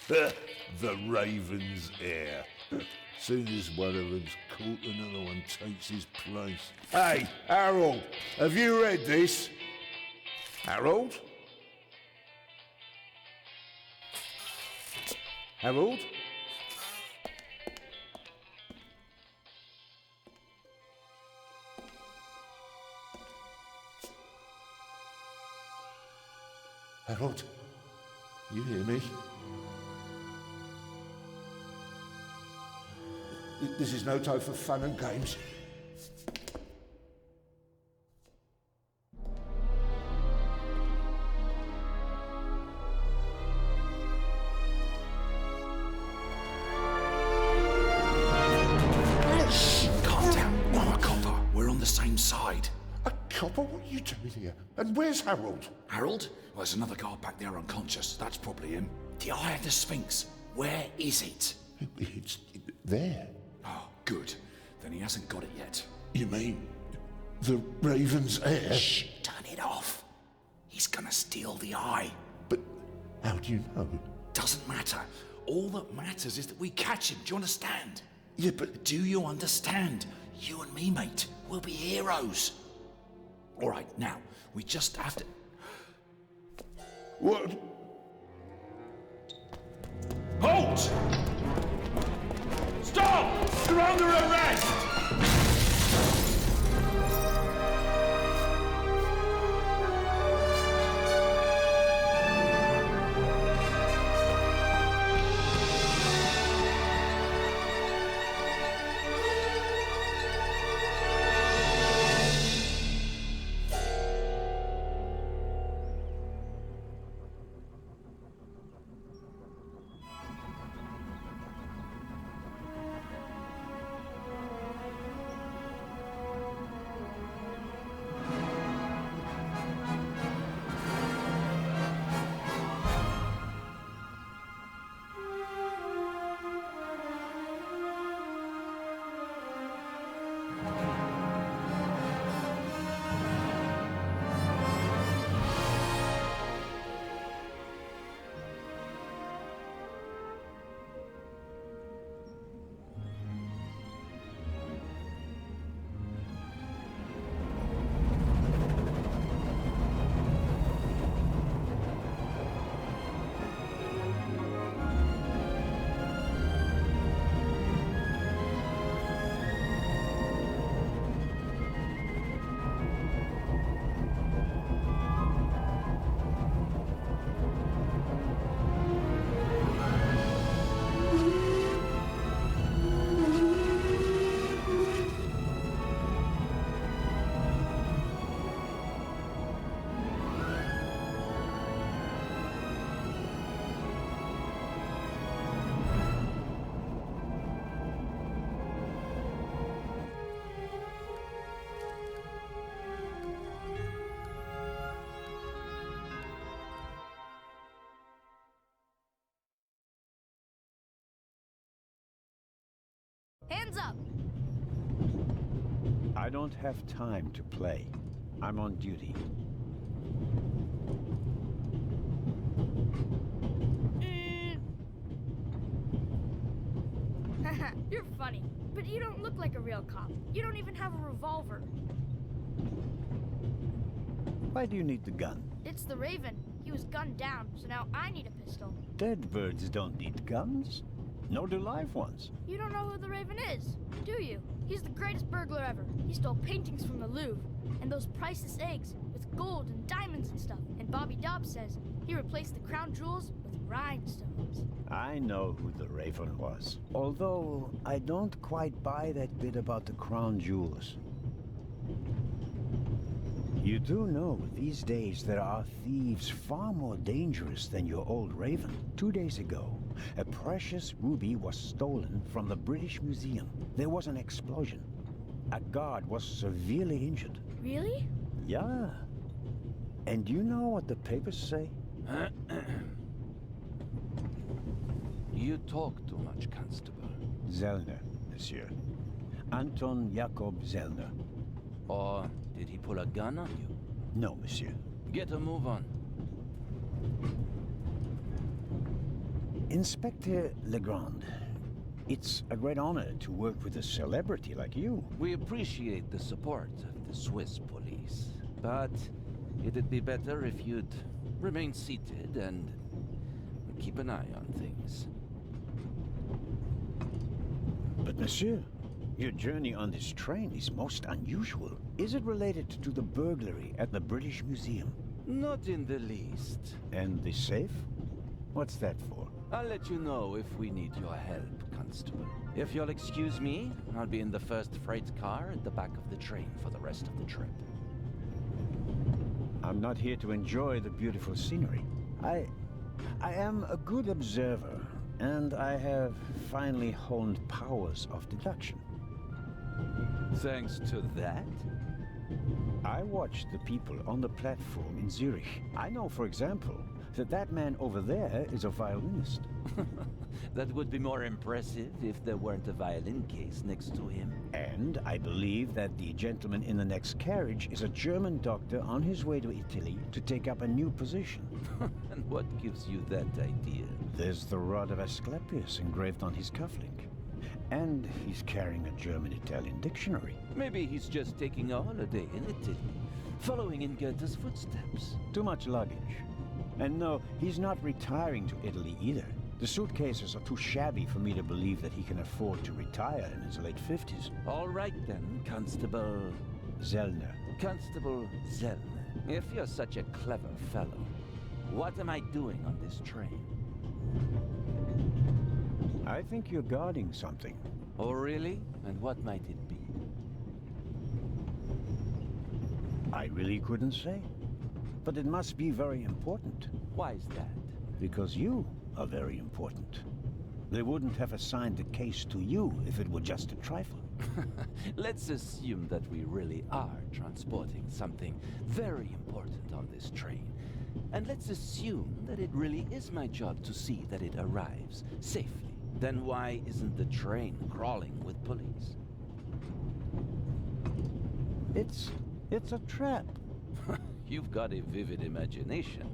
The Raven's heir. Soon as one of them's caught, another one takes his place. Hey, Harold, have you read this? Harold? Harold? Harold, you hear me? This is no time for fun and games. Shh, calm down. I'm a copper. We're on the same side. A copper? What are you doing here? And where's Harold? Harold? Well, there's another guard back there unconscious. That's probably him. The Eye of the Sphinx. Where is it? It's there. Oh, good. Then he hasn't got it yet. You mean the Raven's heir? Shh, turn it off. He's gonna steal the eye. But how do you know? Doesn't matter. All that matters is that we catch him. Do you understand? Yeah, but Do you understand? You and me, mate. We'll be heroes. All right, now, we just have to... what? Halt! Stop! You're under arrest! Hands up! I don't have time to play. I'm on duty. You're funny, but you don't look like a real cop. You don't even have a revolver. Why do you need the gun? It's the Raven. He was gunned down, so now I need a pistol. Dead birds don't need guns. Nor do live ones. You don't know who the Raven is, do you? He's the greatest burglar ever. He stole paintings from the Louvre, and those priceless eggs with gold and diamonds and stuff. And Bobby Dobbs says he replaced the crown jewels with rhinestones. I know who the Raven was. Although, I don't quite buy that bit about the crown jewels. You do know, these days there are thieves far more dangerous than your old Raven. 2 days ago, a precious ruby was stolen from the British Museum. There was an explosion. A guard was severely injured. Really? Yeah. And you know what the papers say? You talk too much, Constable. Zellner, monsieur. Anton Jakob Zellner. Or did he pull a gun on you? No, monsieur. Get a move on. Inspector Legrand, it's a great honor to work with a celebrity like you. We appreciate the support of the Swiss police, but it'd be better if you'd remain seated and keep an eye on things. But monsieur, your journey on this train is most unusual. Is it related to the burglary at the British Museum? Not in the least. And the safe? What's that for? I'll let you know if we need your help, Constable. If you'll excuse me, I'll be in the first freight car at the back of the train for the rest of the trip. I'm not here to enjoy the beautiful scenery. I am a good observer, and I have finally honed powers of deduction. Thanks to that? I watched the people on the platform in Zurich. I know, for example, that that man over there is a violinist. That would be more impressive if there weren't a violin case next to him. And I believe that the gentleman in the next carriage is a German doctor on his way to Italy to take up a new position. And what gives you that idea? There's the rod of Asclepius engraved on his cufflink. And he's carrying a German-Italian dictionary. Maybe he's just taking a holiday in Italy, following in Goethe's footsteps. Too much luggage. And no, he's not retiring to Italy either. The suitcases are too shabby for me to believe that he can afford to retire in his late 50s. All right then, Constable... Zellner. Constable Zellner. If you're such a clever fellow, what am I doing on this train? I think you're guarding something. Oh, really? And what might it be? I really couldn't say. But it must be very important. Why is that? Because you are very important. They wouldn't have assigned the case to you if it were just a trifle. Let's assume that we really are transporting something very important on this train. And let's assume that it really is my job to see that it arrives safely. Then why isn't the train crawling with police? It's a trap. You've got a vivid imagination.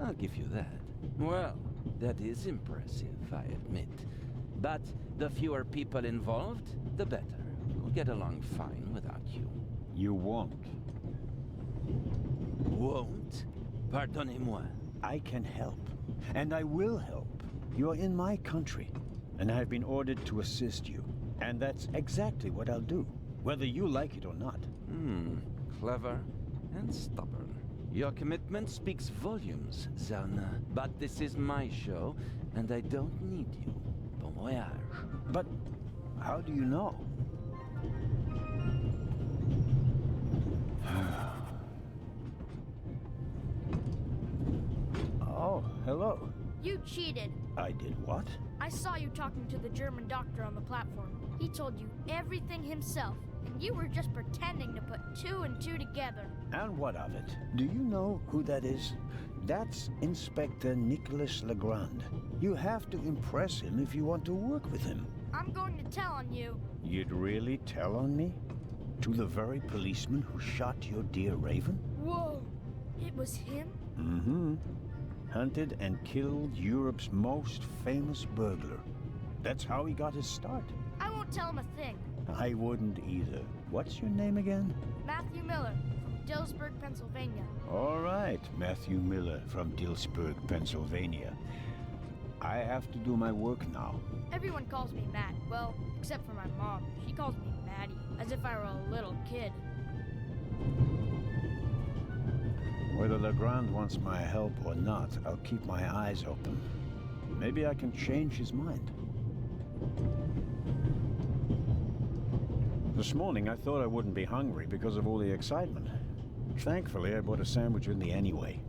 I'll give you that. Well, that is impressive, I admit. But the fewer people involved, the better. We'll get along fine without you. You won't. Won't? Pardonnez-moi. I can help. And I will help. You're in my country. And I've been ordered to assist you. And that's exactly what I'll do. Whether you like it or not. Clever and stubborn. Your commitment speaks volumes, Zellner. But this is my show, and I don't need you. Bon voyage. But how do you know? Oh, hello. You cheated. I did what? I saw you talking to the German doctor on the platform. He told you everything himself, and you were just pretending to put two and two together. And what of it? Do you know who that is? That's Inspector Nicholas Legrand. You have to impress him if you want to work with him. I'm going to tell on you. You'd really tell on me? To the very policeman who shot your dear Raven? Whoa! It was him? Mm-hmm. Hunted and killed Europe's most famous burglar. That's how he got his start. I won't tell him a thing. I wouldn't either. What's your name again? Matthew Miller, from Dillsburg, Pennsylvania. All right, Matthew Miller from Dillsburg, Pennsylvania. I have to do my work now. Everyone calls me Matt. Well, except for my mom. She calls me Maddie, as if I were a little kid. Whether Legrand wants my help or not, I'll keep my eyes open. Maybe I can change his mind. This morning, I thought I wouldn't be hungry because of all the excitement. Thankfully, I bought a sandwich with me anyway.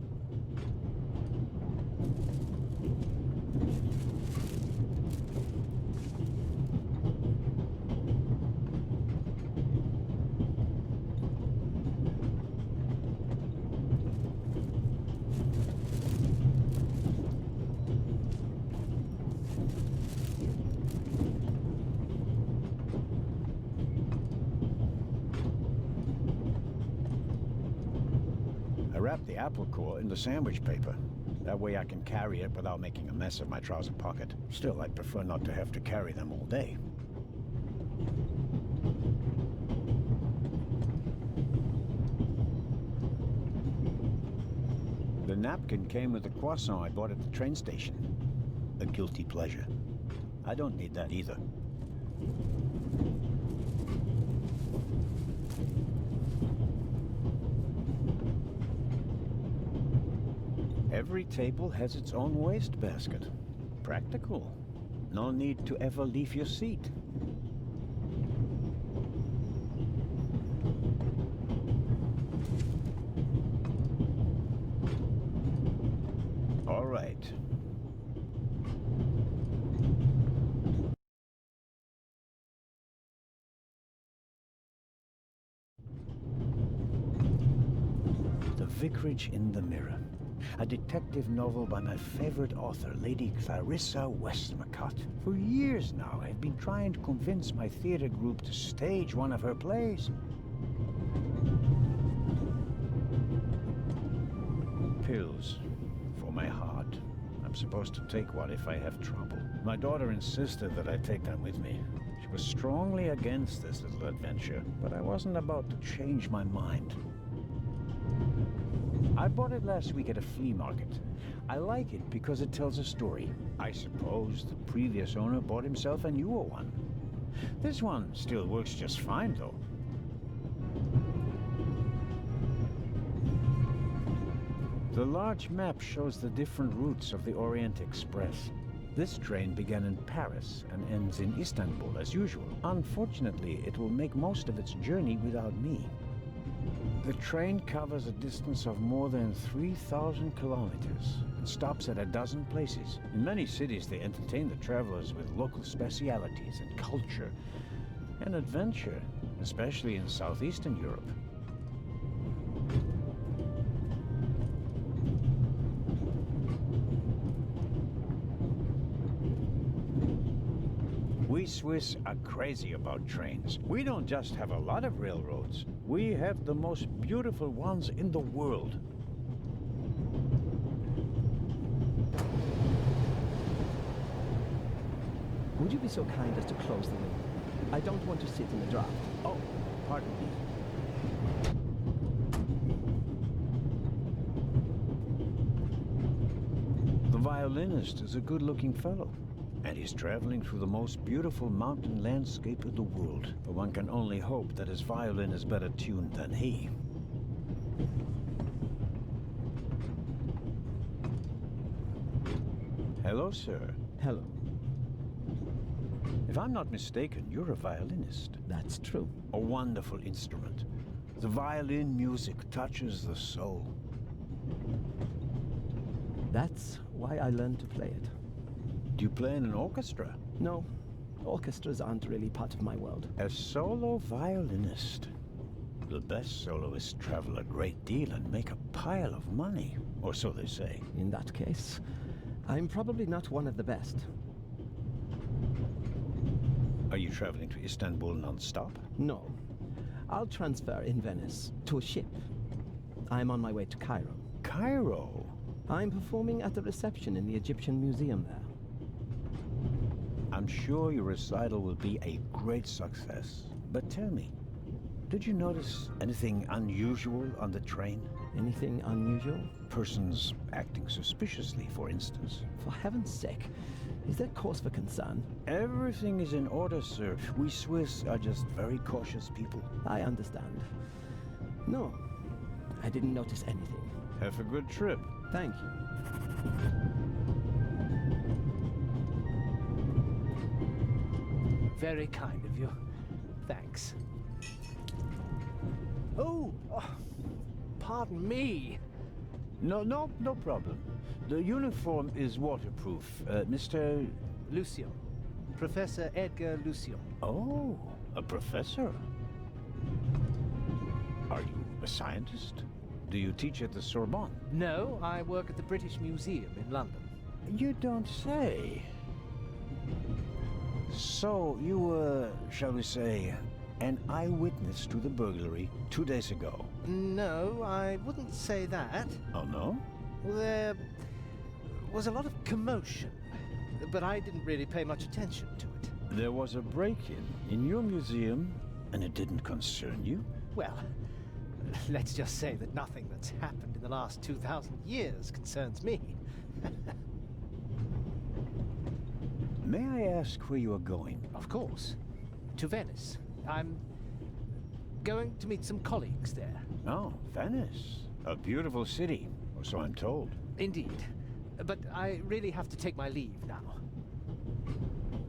Wrap the apple core in the sandwich paper. That way I can carry it without making a mess of my trouser pocket. Still, I'd prefer not to have to carry them all day. The napkin came with the croissant I bought at the train station. A guilty pleasure. I don't need that either. Every table has its own wastebasket. Practical. No need to ever leave your seat. All right. The Vicarage in the Mirror. A detective novel by my favorite author, Lady Clarissa Westmacott. For years now, I've been trying to convince my theater group to stage one of her plays. Pills for my heart. I'm supposed to take one if I have trouble. My daughter insisted that I take them with me. She was strongly against this little adventure, but I wasn't about to change my mind. I bought it last week at a flea market. I like it because it tells a story. I suppose the previous owner bought himself a newer one. This one still works just fine, though. The large map shows the different routes of the Orient Express. This train began in Paris and ends in Istanbul, as usual. Unfortunately, it will make most of its journey without me. The train covers a distance of more than 3,000 kilometers and stops at a dozen places. In many cities, they entertain the travelers with local specialities and culture and adventure, especially in southeastern Europe. We Swiss are crazy about trains. We don't just have a lot of railroads. We have the most beautiful ones in the world. Would you be so kind as to close the window? I don't want to sit in the draft. Oh, pardon me. The violinist is a good-looking fellow. And he's traveling through the most beautiful mountain landscape in the world. But one can only hope that his violin is better tuned than he. Hello, sir. Hello. If I'm not mistaken, you're a violinist. That's true. A wonderful instrument. The violin music touches the soul. That's why I learned to play it. Do you play in an orchestra? No, orchestras aren't really part of my world. A solo violinist. The best soloists travel a great deal and make a pile of money, or so they say. In that case, I'm probably not one of the best. Are you traveling to Istanbul non-stop? No. I'll transfer in Venice to a ship. I'm on my way to Cairo. Cairo? I'm performing at the reception in the Egyptian Museum there. I'm sure your recital will be a great success. But tell me, did you notice anything unusual on the train? Anything unusual? Persons acting suspiciously, for instance. For heaven's sake, is there cause for concern? Everything is in order, sir. We Swiss are just very cautious people. I understand. No, I didn't notice anything. Have a good trip. Thank you. Very kind of you. Thanks. Oh, pardon me. No problem. The uniform is waterproof. Mr. Lucian. Professor Edgar Lucian. Oh, a professor. Are you a scientist? Do you teach at the Sorbonne? No, I work at the British Museum in London. You don't say. So, you were, shall we say, an eyewitness to the burglary 2 days ago? No, I wouldn't say that. Oh, no? was a lot of commotion, but I didn't really pay much attention to it. There was a break-in in your museum, and it didn't concern you? Well, let's just say that nothing that's happened in the last 2,000 years concerns me. May I ask where you are going? Of course. To Venice. I'm going to meet some colleagues there. Oh, Venice. A beautiful city, or so I'm told. Indeed. But I really have to take my leave now.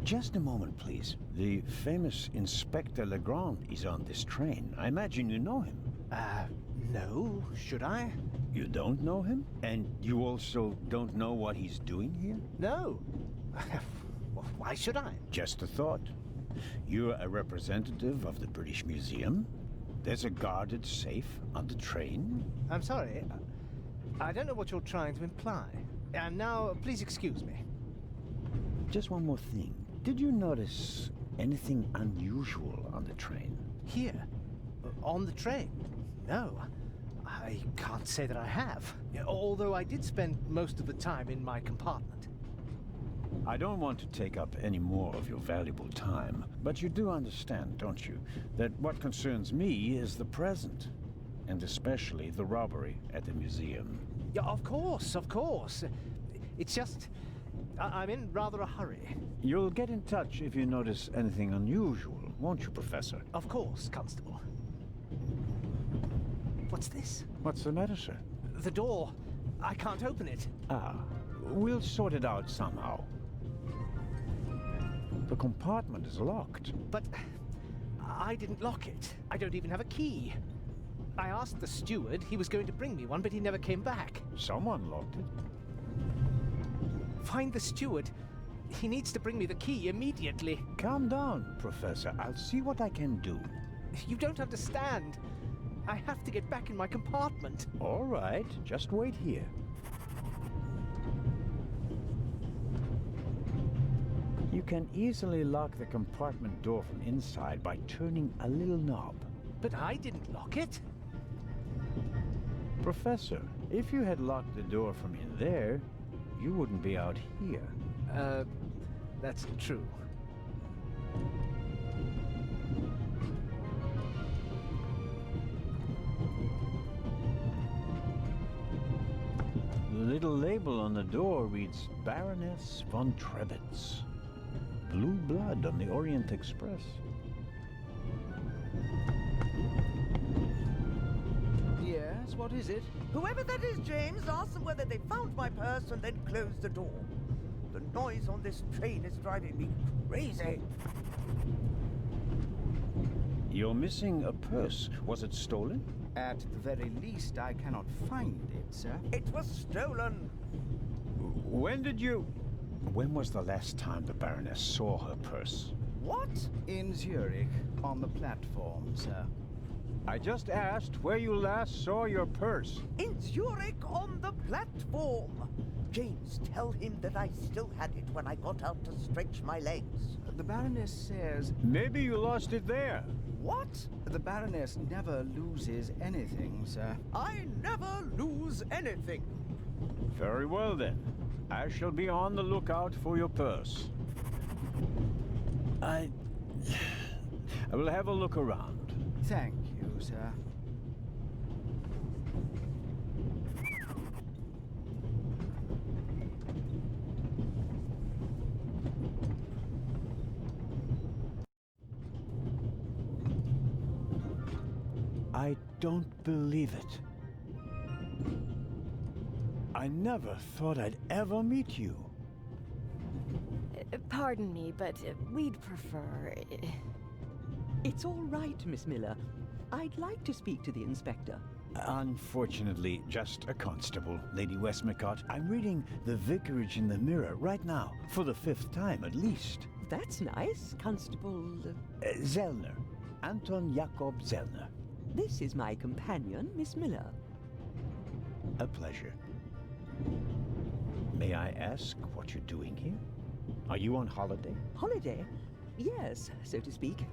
Just a moment, please. The famous Inspector Legrand is on this train. I imagine you know him. No. Should I? You don't know him? And you also don't know what he's doing here? No. Well, why should I? Just a thought. You're a representative of the British Museum. There's a guarded safe on the train. I'm sorry. I don't know what you're trying to imply. And now, please excuse me. Just one more thing. Did you notice anything unusual on the train? Here? On the train? No. I can't say that I have. Although I did spend most of the time in my compartment. I don't want to take up any more of your valuable time, but you do understand, don't you, that what concerns me is the present, and especially the robbery at the museum. Yeah, of course, of course. It's just, I'm in rather a hurry. You'll get in touch if you notice anything unusual, won't you, Professor? Of course, Constable. What's this? What's the matter, sir? The door. I can't open it. Ah, we'll sort it out somehow. The compartment is locked. But I didn't lock it. I don't even have a key. I asked the steward. He was going to bring me one, but he never came back. Someone locked it. Find the steward. He needs to bring me the key immediately. Calm down, Professor. I'll see what I can do. You don't understand. I have to get back in my compartment. All right, just wait here. You can easily lock the compartment door from inside by turning a little knob. But I didn't lock it. Professor, if you had locked the door from in there, you wouldn't be out here. That's true. The little label on the door reads Baroness von Trebitz. Blue blood on the Orient Express. Yes, what is it? Whoever that is, James, ask them whether they found my purse and then closed the door. The noise on this train is driving me crazy. You're missing a purse. Was it stolen? At the very least, I cannot find it, sir. It was stolen. When was the last time the Baroness saw her purse? What? In Zurich, on the platform, sir. I just asked where you last saw your purse. In Zurich on the platform. James, tell him that I still had it when I got out to stretch my legs. The Baroness says... Maybe you lost it there. What? The Baroness never loses anything, sir. I never lose anything. Very well then. I shall be on the lookout for your purse. I will have a look around. Thank you, sir. I don't believe it. I never thought I'd ever meet you. Pardon me, but we'd prefer... It's all right, Miss Miller. I'd like to speak to the inspector. Unfortunately, just a constable, Lady Westmacott. I'm reading The Vicarage in the Mirror right now, for the 5th time at least. That's nice, Constable... Zellner. Anton Jakob Zellner. This is my companion, Miss Miller. A pleasure. May I ask what you're doing here? Are you on holiday? Holiday? Yes, so to speak.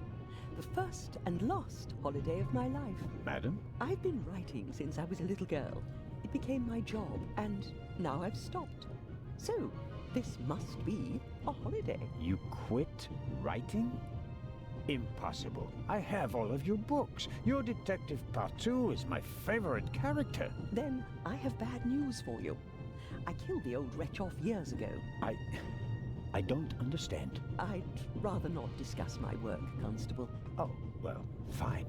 The first and last holiday of my life. Madam? I've been writing since I was a little girl. It became my job, and now I've stopped. So, this must be a holiday. You quit writing? Impossible. I have all of your books. Your Detective Partout is my favorite character. Then I have bad news for you. I killed the old wretch off years ago. I don't understand. I'd rather not discuss my work, Constable. Oh, well, fine.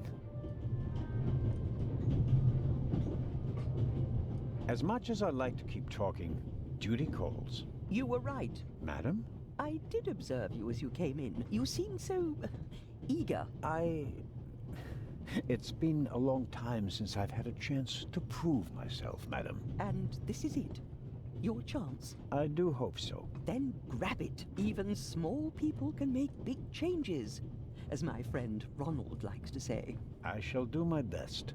As much as I'd like to keep talking, duty calls. You were right. Madam? I did observe you as you came in. You seemed so eager. It's been a long time since I've had a chance to prove myself, madam. And this is it? Your chance? I do hope so. Then grab it. Even small people can make big changes, as my friend Ronald likes to say. I shall do my best.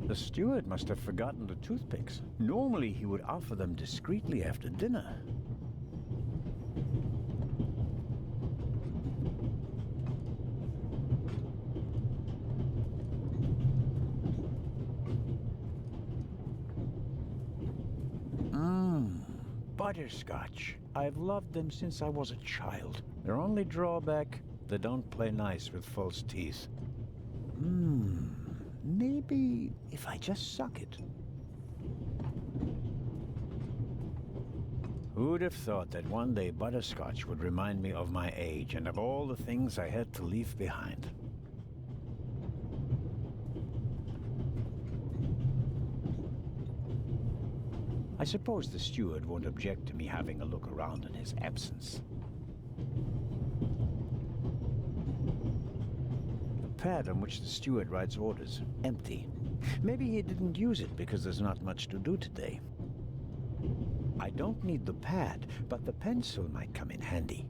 The steward must have forgotten the toothpicks. Normally he would offer them discreetly after dinner. Butterscotch. I've loved them since I was a child. Their only drawback, they don't play nice with false teeth. Maybe if I just suck it. Who'd have thought that one day butterscotch would remind me of my age and of all the things I had to leave behind? I suppose the steward won't object to me having a look around in his absence. The pad on which the steward writes orders, empty. Maybe he didn't use it because there's not much to do today. I don't need the pad, but the pencil might come in handy.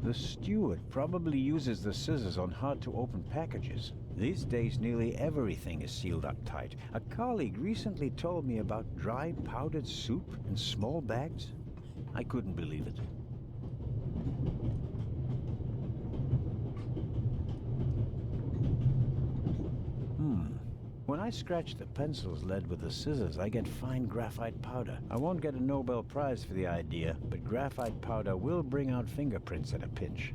The steward probably uses the scissors on hard-to-open packages. These days, nearly everything is sealed up tight. A colleague recently told me about dry powdered soup in small bags. I couldn't believe it. When I scratch the pencil's lead with the scissors, I get fine graphite powder. I won't get a Nobel Prize for the idea, but graphite powder will bring out fingerprints at a pinch.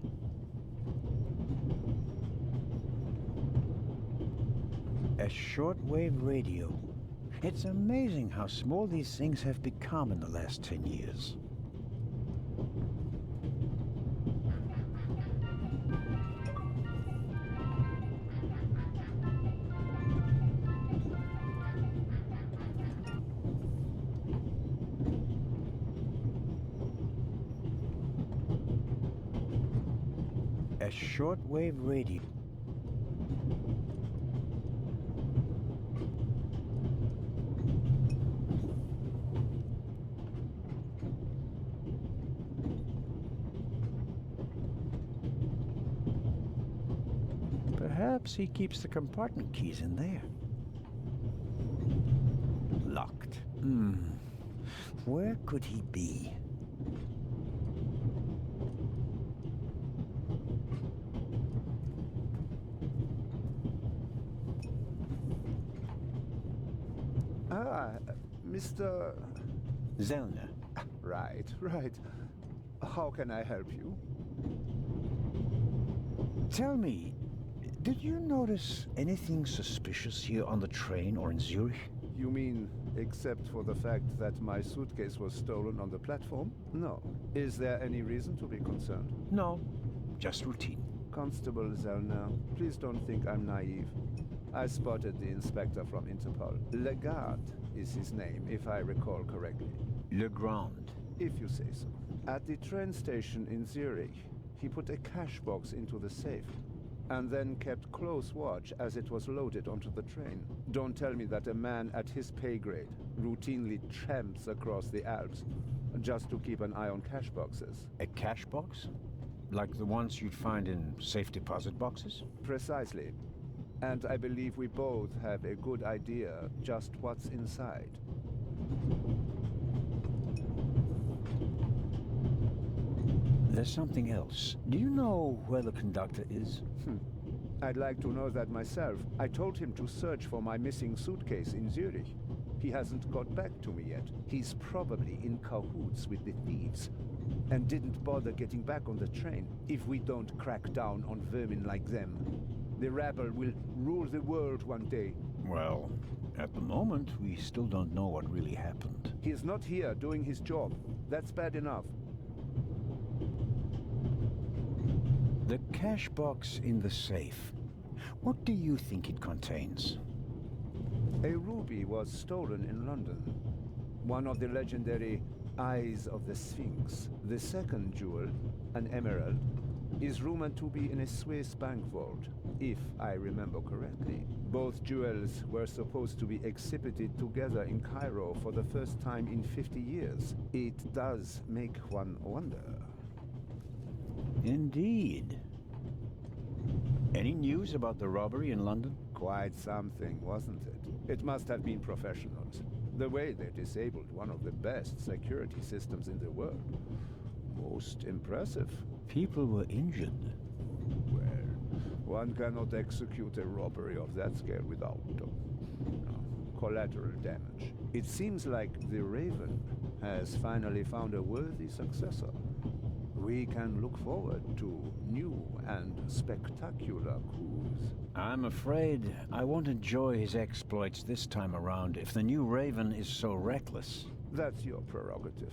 A shortwave radio. It's amazing how small these things have become in the last 10 years. A shortwave radio. Perhaps he keeps the compartment keys in there. Locked. Where could he be? Mr. Zellner. Right. How can I help you? Tell me, did you notice anything suspicious here on the train or in Zurich? You mean, except for the fact that my suitcase was stolen on the platform? No. Is there any reason to be concerned? No, just routine. Constable Zellner, please don't think I'm naive. I spotted the inspector from Interpol. Legarde is his name, if I recall correctly. Legrand. If you say so. At the train station in Zurich, he put a cash box into the safe, and then kept close watch as it was loaded onto the train. Don't tell me that a man at his pay grade routinely tramps across the Alps just to keep an eye on cash boxes. A cash box? Like the ones you'd find in safe deposit boxes? Precisely. And I believe we both have a good idea just what's inside. there's something else. Do you know where the conductor is? I'd like to know that myself. I told him to search for my missing suitcase in Zurich. He hasn't got back to me yet. He's probably in cahoots with the thieves, and didn't bother getting back on the train. If we don't crack down on vermin like them, the rabble will rule the world one day. Well, at the moment, we still don't know what really happened. He's not here doing his job. That's bad enough. The cash box in the safe. What do you think it contains? A ruby was stolen in London. One of the legendary Eyes of the Sphinx. The second jewel, an emerald, is rumored to be in a Swiss bank vault, if I remember correctly. Both jewels were supposed to be exhibited together in Cairo for the first time in 50 years. It does make one wonder. Indeed. Any news about the robbery in London? Quite something, wasn't it? It must have been professionals. The way they disabled one of the best security systems in the world. Most impressive. People were injured. Well, one cannot execute a robbery of that scale without collateral damage. It seems like the Raven has finally found a worthy successor. We can look forward to new and spectacular coups. I'm afraid I won't enjoy his exploits this time around if the new Raven is so reckless. That's your prerogative.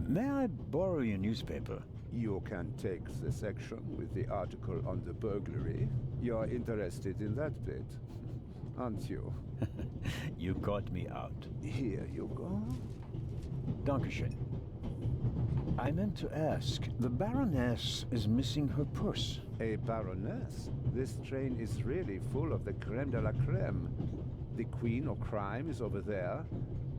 May I borrow your newspaper? You can take the section with the article on the burglary. You're interested in that bit, aren't you? You got me out. Here you go. Dankeschön. I meant to ask, the Baroness is missing her purse. A Baroness? This train is really full of the creme de la creme. The Queen of Crime is over there,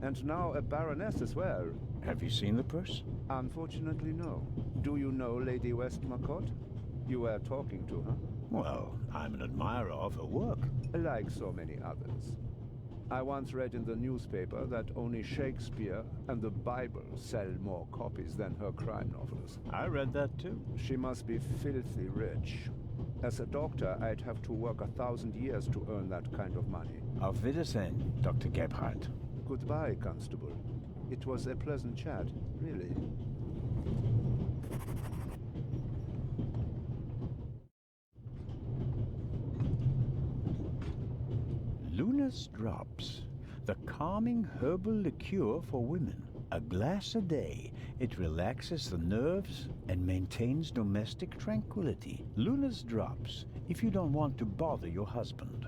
and now a Baroness as well. Have you seen the purse? Unfortunately, no. Do you know Lady Westmacott? You were talking to her? Well, I'm an admirer of her work. Like so many others. I once read in the newspaper that only Shakespeare and the Bible sell more copies than her crime novels. I read that too. She must be filthy rich. As a doctor, I'd have to work 1,000 years to earn that kind of money. Auf Wiedersehen, Dr. Gebhardt. Goodbye, Constable. It was a pleasant chat, really. Luna's Drops, the calming herbal liqueur for women. A glass a day. It relaxes the nerves and maintains domestic tranquility. Luna's Drops, if you don't want to bother your husband.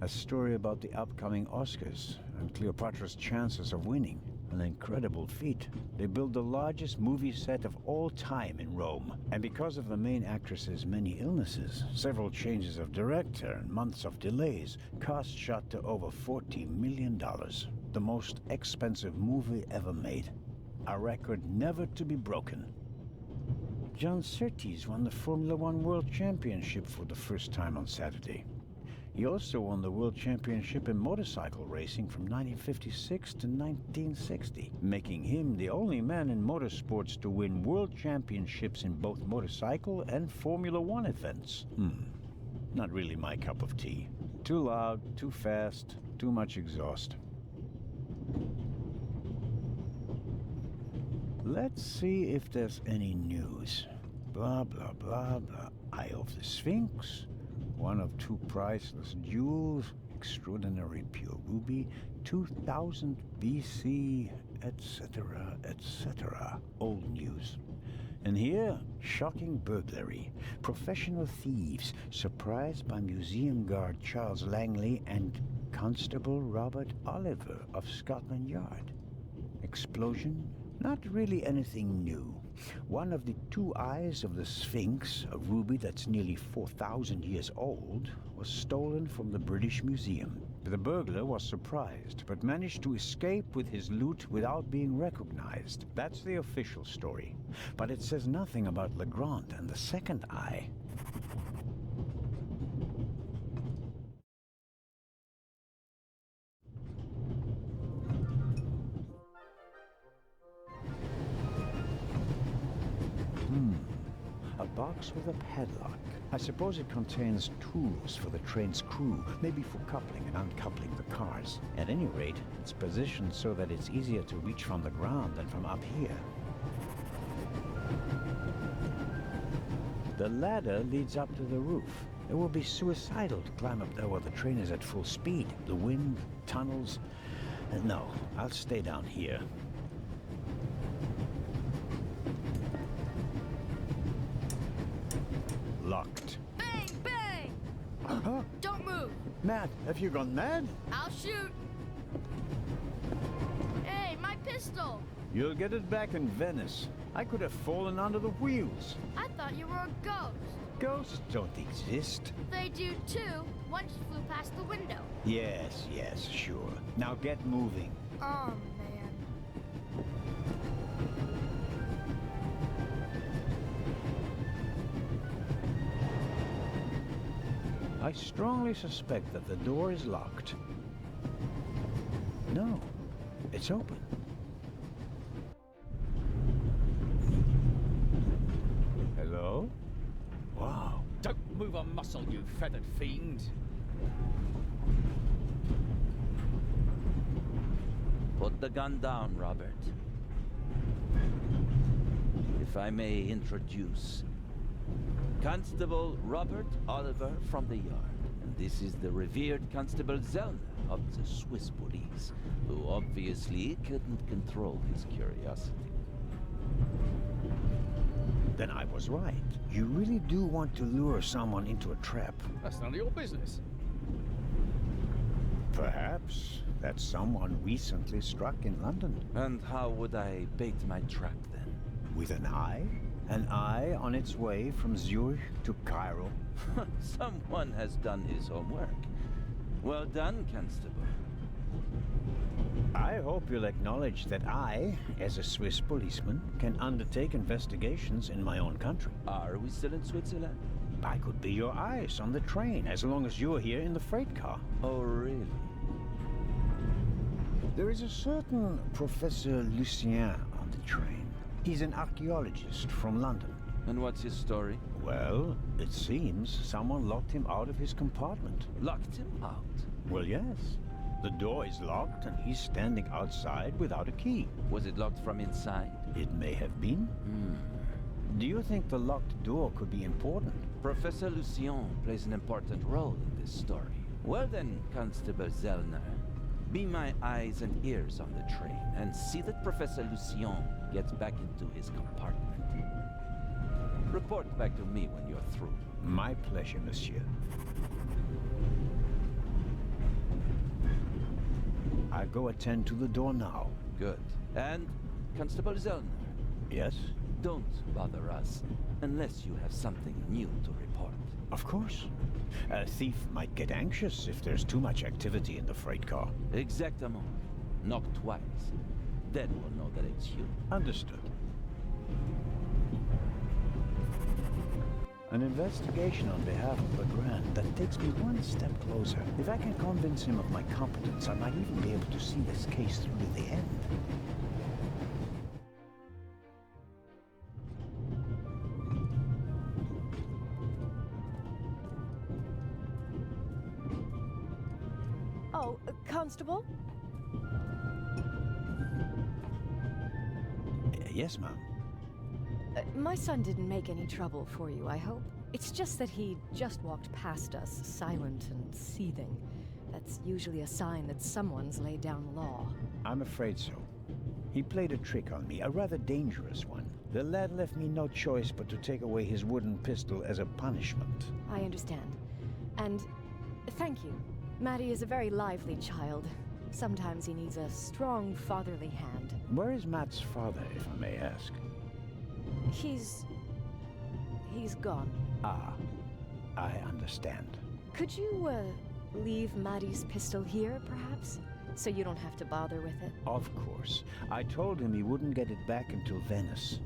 A story about the upcoming Oscars and Cleopatra's chances of winning. An incredible feat. They built the largest movie set of all time in Rome. And because of the main actress's many illnesses, several changes of director and months of delays, cost shot to over $40 million. The most expensive movie ever made. A record never to be broken. John Surtees won the Formula One World Championship for the first time on Saturday. He also won the World Championship in motorcycle racing from 1956 to 1960, making him the only man in motorsports to win World Championships in both motorcycle and Formula One events. Not really my cup of tea. Too loud, too fast, too much exhaust. Let's see if there's any news. Blah, blah, blah, blah. Eye of the Sphinx. One of two priceless jewels, extraordinary pure ruby, 2000 BC, etc., etc. Old news. And here, shocking burglary. Professional thieves surprised by museum guard Charles Langley and Constable Robert Oliver of Scotland Yard. Explosion? Not really anything new. One of the two eyes of the Sphinx, a ruby that's nearly 4,000 years old, was stolen from the British Museum. The burglar was surprised, but managed to escape with his loot without being recognized. That's the official story. But it says nothing about Legrand and the second eye. A box with a padlock. I suppose it contains tools for the train's crew, maybe for coupling and uncoupling the cars. At any rate, it's positioned so that it's easier to reach from the ground than from up here. The ladder leads up to the roof. It will be suicidal to climb up there while the train is at full speed. The wind, tunnels... No, I'll stay down here. Locked. Bang, bang! Huh? Don't move! Matt, have you gone mad? I'll shoot! Hey, my pistol! You'll get it back in Venice. I could have fallen under the wheels. I thought you were a ghost. Ghosts don't exist. They do too. Once you flew past the window. Yes, sure. Now get moving. Oh, man. I strongly suspect that the door is locked. No, it's open. Hello? Wow. Don't move a muscle, you feathered fiend. Put the gun down, Robert. If I may introduce Constable Robert Oliver from the yard. And this is the revered Constable Zellner of the Swiss police, who obviously couldn't control his curiosity. Then I was right. You really do want to lure someone into a trap. That's none of your business. Perhaps that someone recently struck in London. And how would I bait my trap then? With an eye? An eye on its way from Zurich to Cairo? Someone has done his homework. Well done, Constable. I hope you'll acknowledge that I, as a Swiss policeman, can undertake investigations in my own country. Are we still in Switzerland? I could be your eyes on the train, as long as you're here in the freight car. Oh, really? There is a certain Professor Lucien on the train. He's an archaeologist from London. And what's his story? Well, it seems someone locked him out of his compartment. Locked him out? Well, yes. The door is locked and he's standing outside without a key. Was it locked from inside? It may have been. Do you think the locked door could be important? Professor Lucien plays an important role in this story. Well then, Constable Zellner, be my eyes and ears on the train and see that Professor Lucien gets back into his compartment. Report back to me when you're through. My pleasure, monsieur. I'll go attend to the door now. Good. And, Constable Zellner? Yes? Don't bother us unless you have something new to report. Of course. A thief might get anxious if there's too much activity in the freight car. Exactement. Knock twice. Then we'll know that it's you. Understood. An investigation on behalf of Legrand that takes me one step closer. If I can convince him of my competence, I might even be able to see this case through to the end. Oh, Constable? Yes, ma'am. My son didn't make any trouble for you, I hope. It's just that he just walked past us, silent and seething. That's usually a sign that someone's laid down the law. I'm afraid so. He played a trick on me, a rather dangerous one. The lad left me no choice but to take away his wooden pistol as a punishment. I understand. And thank you. Matty is a very lively child. Sometimes he needs a strong fatherly hand. Where is Matt's father, if I may ask? He's gone. Ah, I understand. Could you, leave Matty's pistol here, perhaps? So you don't have to bother with it? Of course. I told him he wouldn't get it back until Venice.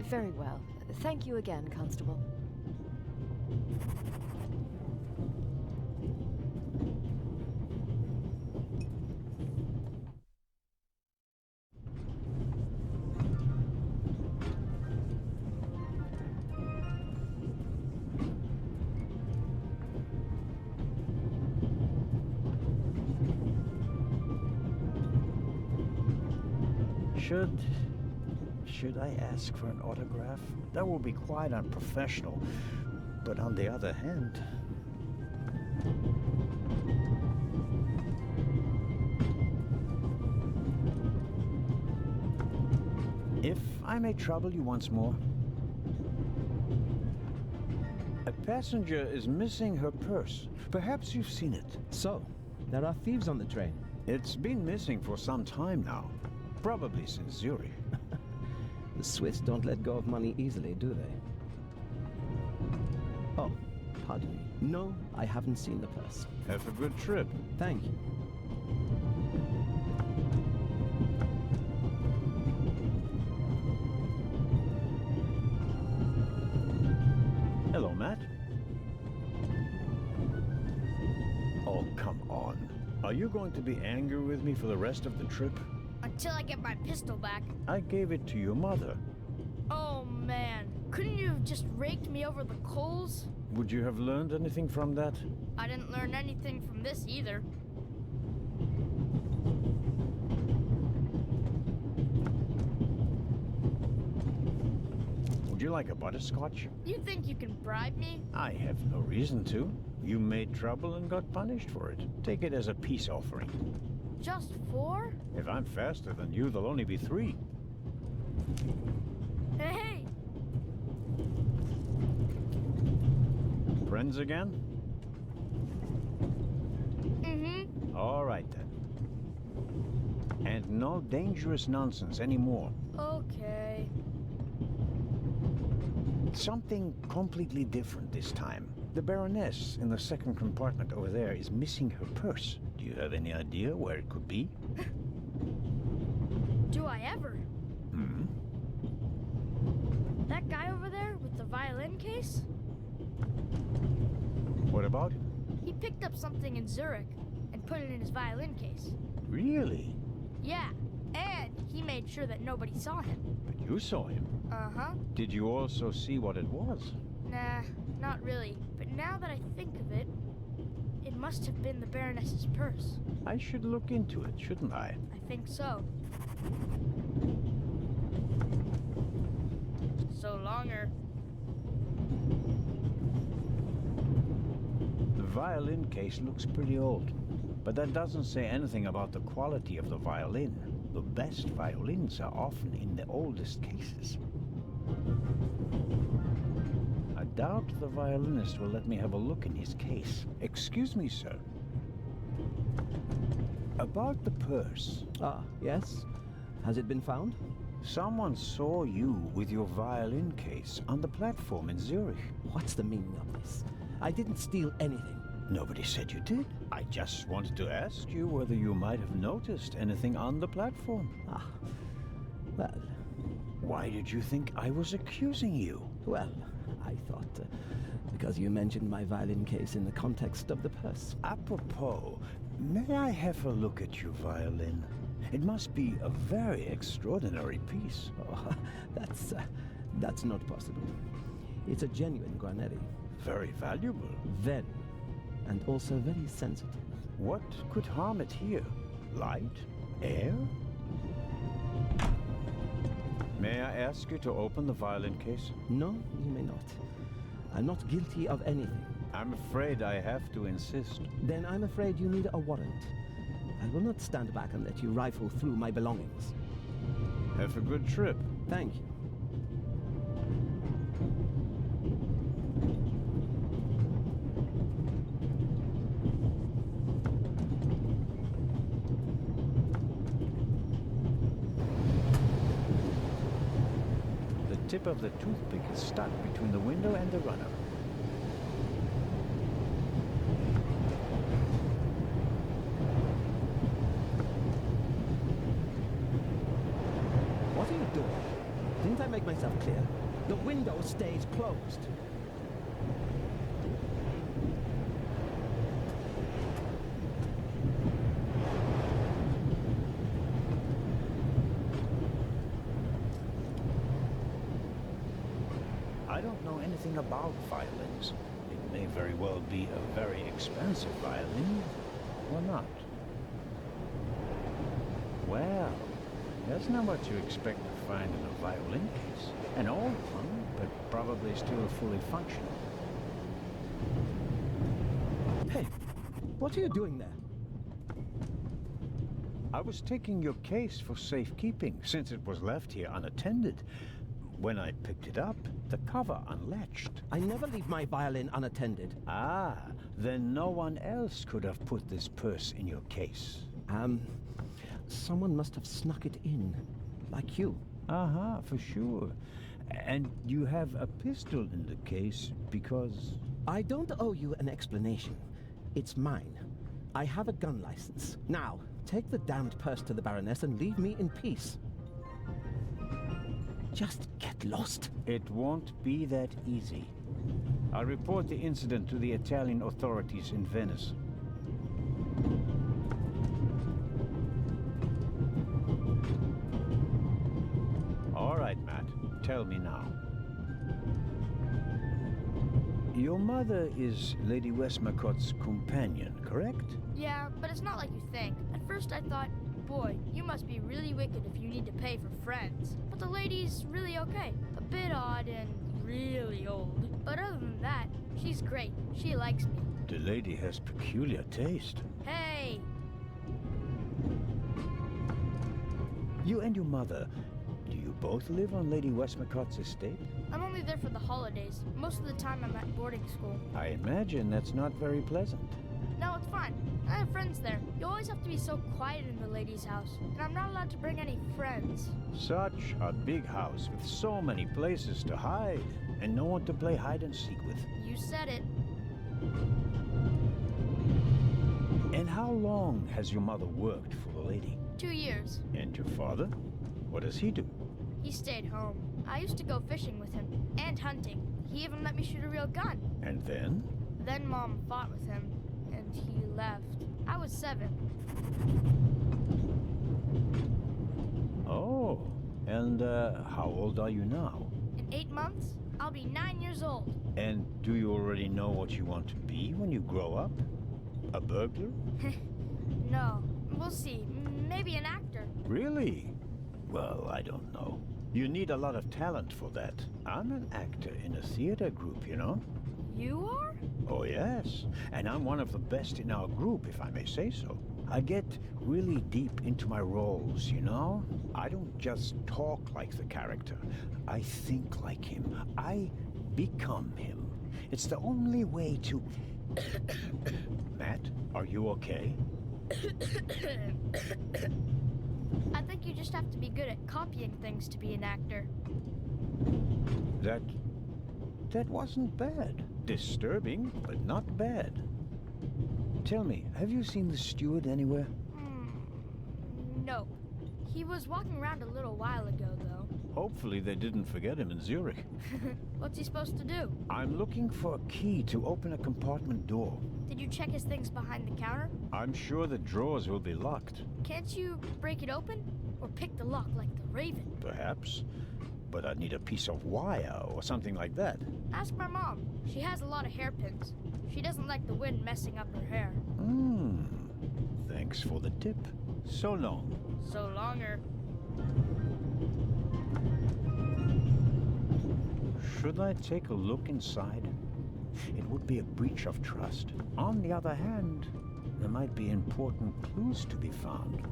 Very well. Thank you again, Constable. Should I ask for an autograph? That will be quite unprofessional. But on the other hand... If I may trouble you once more. A passenger is missing her purse. Perhaps you've seen it. So, there are thieves on the train. It's been missing for some time now. Probably since Zurich. The Swiss don't let go of money easily, do they? Oh, pardon me. No, I haven't seen the purse. Have a good trip. Thank you. Hello, Matt. Oh, come on. Are you going to be angry with me for the rest of the trip? Until I get my pistol back. I gave it to your mother. Oh, man. Couldn't you have just raked me over the coals? Would you have learned anything from that? I didn't learn anything from this either. Would you like a butterscotch? You think you can bribe me? I have no reason to. You made trouble and got punished for it. Take it as a peace offering. Just 4? If I'm faster than you, there'll only be 3. Hey! Friends again? Mm-hmm. All right, then. And no dangerous nonsense anymore. Okay. Something completely different this time. The Baroness in the second compartment over there is missing her purse. Do you have any idea where it could be? Do I ever? Hmm? That guy over there with the violin case? What about him? He picked up something in Zurich and put it in his violin case. Really? Yeah, and he made sure that nobody saw him. But you saw him. Uh-huh. Did you also see what it was? Nah, not really. But now that I think of it, it must have been the Baroness's purse. I should look into it, shouldn't I? I think so. So longer. The violin case looks pretty old, but that doesn't say anything about the quality of the violin. The best violins are often in the oldest cases. I doubt the violinist will let me have a look in his case. Excuse me, sir. About the purse. Ah, yes? Has it been found? Someone saw you with your violin case on the platform in Zurich. What's the meaning of this? I didn't steal anything. Nobody said you did. I just wanted to ask you whether you might have noticed anything on the platform. Ah, well... Why did you think I was accusing you? Well, I thought, because you mentioned my violin case in the context of the purse. Apropos, may I have a look at your violin? It must be a very extraordinary piece. Oh, that's not possible. It's a genuine Guarneri. Very valuable. Very. And also very sensitive. What could harm it here? Light? Air? May I ask you to open the violin case? No, you may not. I'm not guilty of anything. I'm afraid I have to insist. Then I'm afraid you need a warrant. I will not stand back and let you rifle through my belongings. Have a good trip. Thank you. The tip of the toothpick is stuck between the window and the runner. What are you doing? Didn't I make myself clear? The window stays closed. I don't know anything about violins. It may very well be a very expensive violin, or not. Well, That's not what you expect to find in a violin case. An old one, but probably still fully functional. Hey, what are you doing there? I was taking your case for safekeeping, since it was left here unattended. When I picked it up, the cover unlatched. I never leave my violin unattended. Ah, then no one else could have put this purse in your case. Someone must have snuck it in, like you. For sure. And you have a pistol in the case because... I don't owe you an explanation. It's mine. I have a gun license. Now, take the damned purse to the Baroness and leave me in peace. Just get lost. It won't be that easy. I'll report the incident to the Italian authorities in Venice. All right, Matt. Tell me now. Your mother is Lady Westmacott's companion, correct? Yeah, but it's not like you think. At first I thought, boy, you must be really wicked if you need to pay for friends. But the lady's really okay. A bit odd and really old. But other than that, she's great. She likes me. The lady has peculiar taste. Hey! You and your mother, do you both live on Lady Westmacott's estate? I'm only there for the holidays. Most of the time I'm at boarding school. I imagine that's not very pleasant. No, it's fine. I have friends there. You always have to be so quiet in the lady's house. And I'm not allowed to bring any friends. Such a big house with so many places to hide and no one to play hide and seek with. You said it. And how long has your mother worked for the lady? 2 years. And your father? What does he do? He stayed home. I used to go fishing with him and hunting. He even let me shoot a real gun. And then? Then Mom fought with him and he left. I was 7. Oh, and how old are you now? In 8 months, I'll be 9 years old. And do you already know what you want to be when you grow up? A burglar? No, we'll see. Maybe an actor. Really? Well, I don't know. You need a lot of talent for that. I'm an actor in a theater group, you know? You are? Oh, yes. And I'm one of the best in our group, if I may say so. I get really deep into my roles, you know? I don't just talk like the character. I think like him. I become him. It's the only way to... Matt, are you okay? I think you just have to be good at copying things to be an actor. That wasn't bad. Disturbing, but not bad. Tell me, have you seen the steward anywhere? Nope. He was walking around a little while ago, though. Hopefully they didn't forget him in Zurich. What's he supposed to do? I'm looking for a key to open a compartment door. Did you check his things behind the counter? I'm sure the drawers will be locked. Can't you break it open? Or pick the lock like the Raven? Perhaps. But I'd need a piece of wire or something like that. Ask my mom. She has a lot of hairpins. She doesn't like the wind messing up her hair. Thanks for the tip. So long. So longer. Should I take a look inside? It would be a breach of trust. On the other hand, there might be important clues to be found.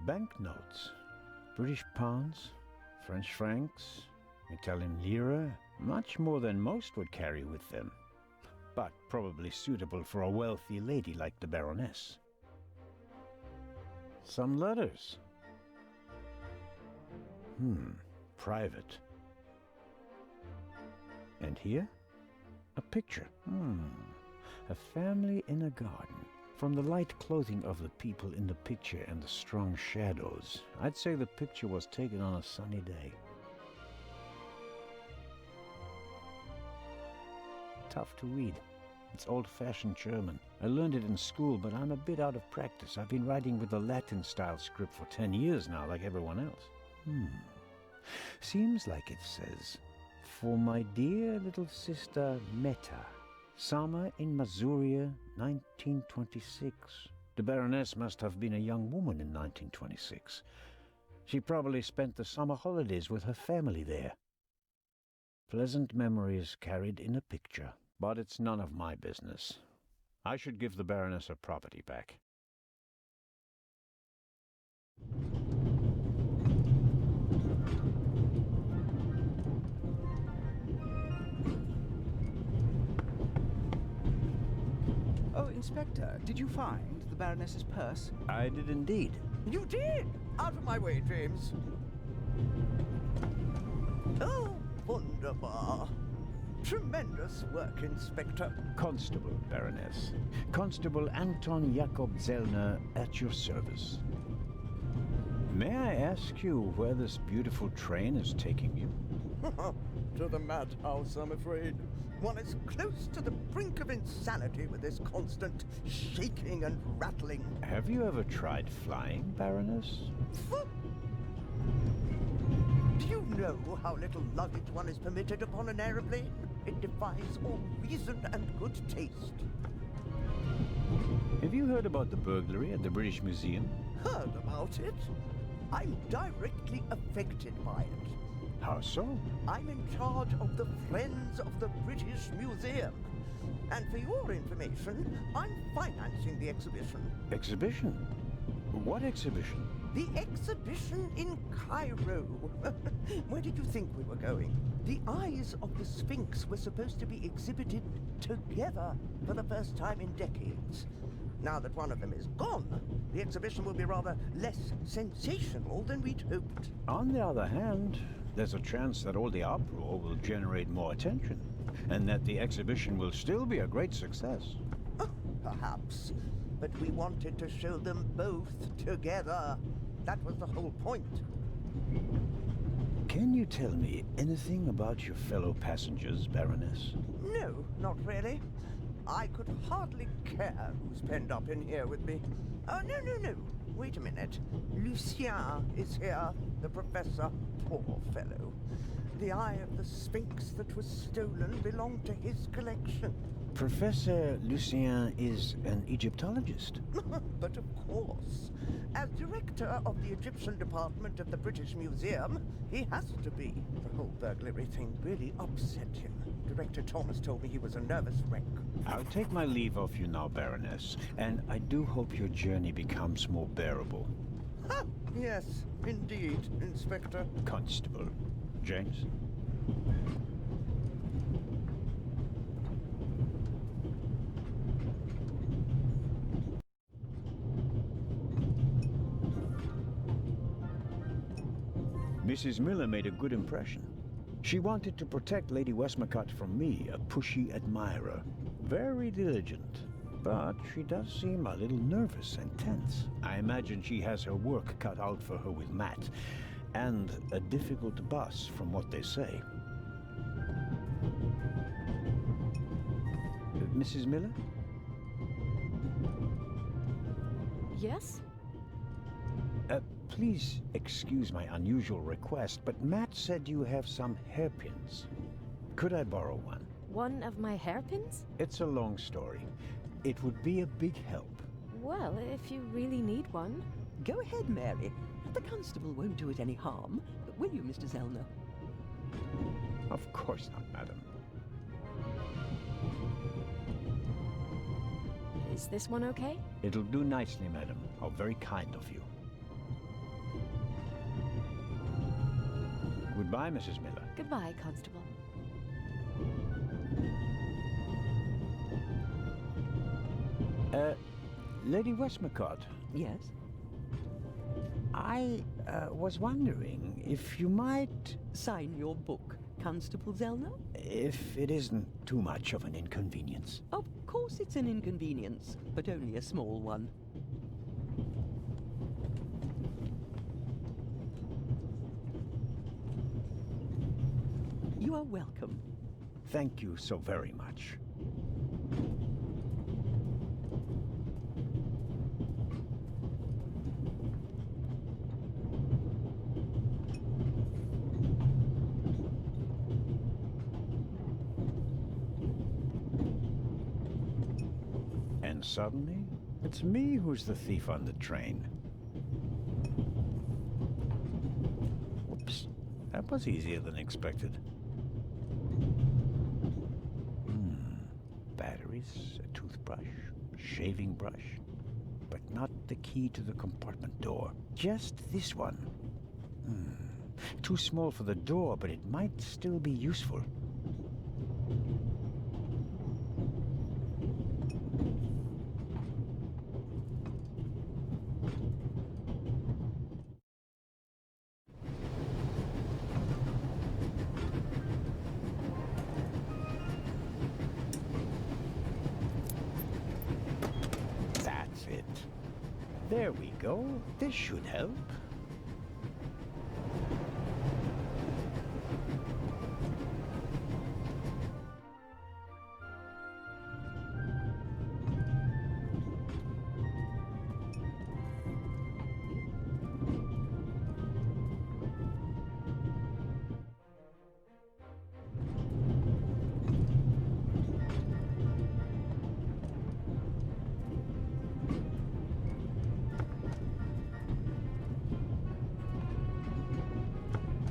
Banknotes. British pounds, French francs, Italian lira. Much more than most would carry with them. But probably suitable for a wealthy lady like the Baroness. Some letters. Private. And here? A picture. A family in a garden. From the light clothing of the people in the picture and the strong shadows, I'd say the picture was taken on a sunny day. Tough to read. It's old-fashioned German. I learned it in school, but I'm a bit out of practice. I've been writing with the Latin-style script for 10 years now, like everyone else. Seems like it says, "For my dear little sister Meta, Summer in Masuria, 1926. The Baroness must have been a young woman in 1926. She probably spent the summer holidays with her family there. Pleasant memories carried in a picture, but it's none of my business. I should give the Baroness her property back. Oh, Inspector, did you find the Baroness's purse? I did indeed. You did? Out of my way, James. Oh, wunderbar. Tremendous work, Inspector. Constable, Baroness. Constable Anton Jakob Zellner at your service. May I ask you where this beautiful train is taking you? To the madhouse, I'm afraid. One is close to the brink of insanity with this constant shaking and rattling. Have you ever tried flying, Baroness? Do you know how little luggage one is permitted upon an aeroplane? It defies all reason and good taste. Have you heard about the burglary at the British Museum? Heard about it? I'm directly affected by it. How so? I'm in charge of the Friends of the British Museum. And for your information, I'm financing the exhibition. Exhibition? What exhibition? The exhibition in Cairo. Where did you think we were going? The eyes of the Sphinx were supposed to be exhibited together for the first time in decades. Now that one of them is gone, the exhibition will be rather less sensational than we'd hoped. On the other hand, there's a chance that all the uproar will generate more attention, and that the exhibition will still be a great success. Oh, perhaps. But we wanted to show them both together. That was the whole point. Can you tell me anything about your fellow passengers, Baroness? No, not really. I could hardly care who's penned up in here with me. Oh, no. Wait a minute. Lucien is here, the professor. Poor fellow. The eye of the Sphinx that was stolen belonged to his collection. Professor Lucien is an Egyptologist. But of course. As director of the Egyptian department of the British Museum, he has to be. The whole burglary thing really upset him. Director Thomas told me he was a nervous wreck. I'll take my leave of you now, Baroness, and I do hope your journey becomes more bearable. Yes, indeed, Inspector. Constable. James? Mrs. Miller made a good impression. She wanted to protect Lady Westmacott from me, a pushy admirer. Very diligent. But she does seem a little nervous and tense. I imagine she has her work cut out for her with Matt. And a difficult boss, from what they say. Mrs. Miller? Yes? Please excuse my unusual request, but Matt said you have some hairpins. Could I borrow one? One of my hairpins? It's a long story. It would be a big help. Well, if you really need one. Go ahead, Mary. The constable won't do it any harm. Will you, Mr. Zellner? Of course not, madam. Is this one okay? It'll do nicely, madam. How very kind of you. Goodbye, Mrs. Miller. Goodbye, Constable. Lady Westmacott. Yes? I was wondering if you might... Sign your book, Constable Zellner? If it isn't too much of an inconvenience. Of course it's an inconvenience, but only a small one. You are welcome. Thank you so very much. then suddenly, it's me who's the thief on the train. Whoops. That was easier than expected. Batteries, a toothbrush, shaving brush, but not the key to the compartment door. Just this one. Too small for the door, but it might still be useful. That's it. There we go. This should help.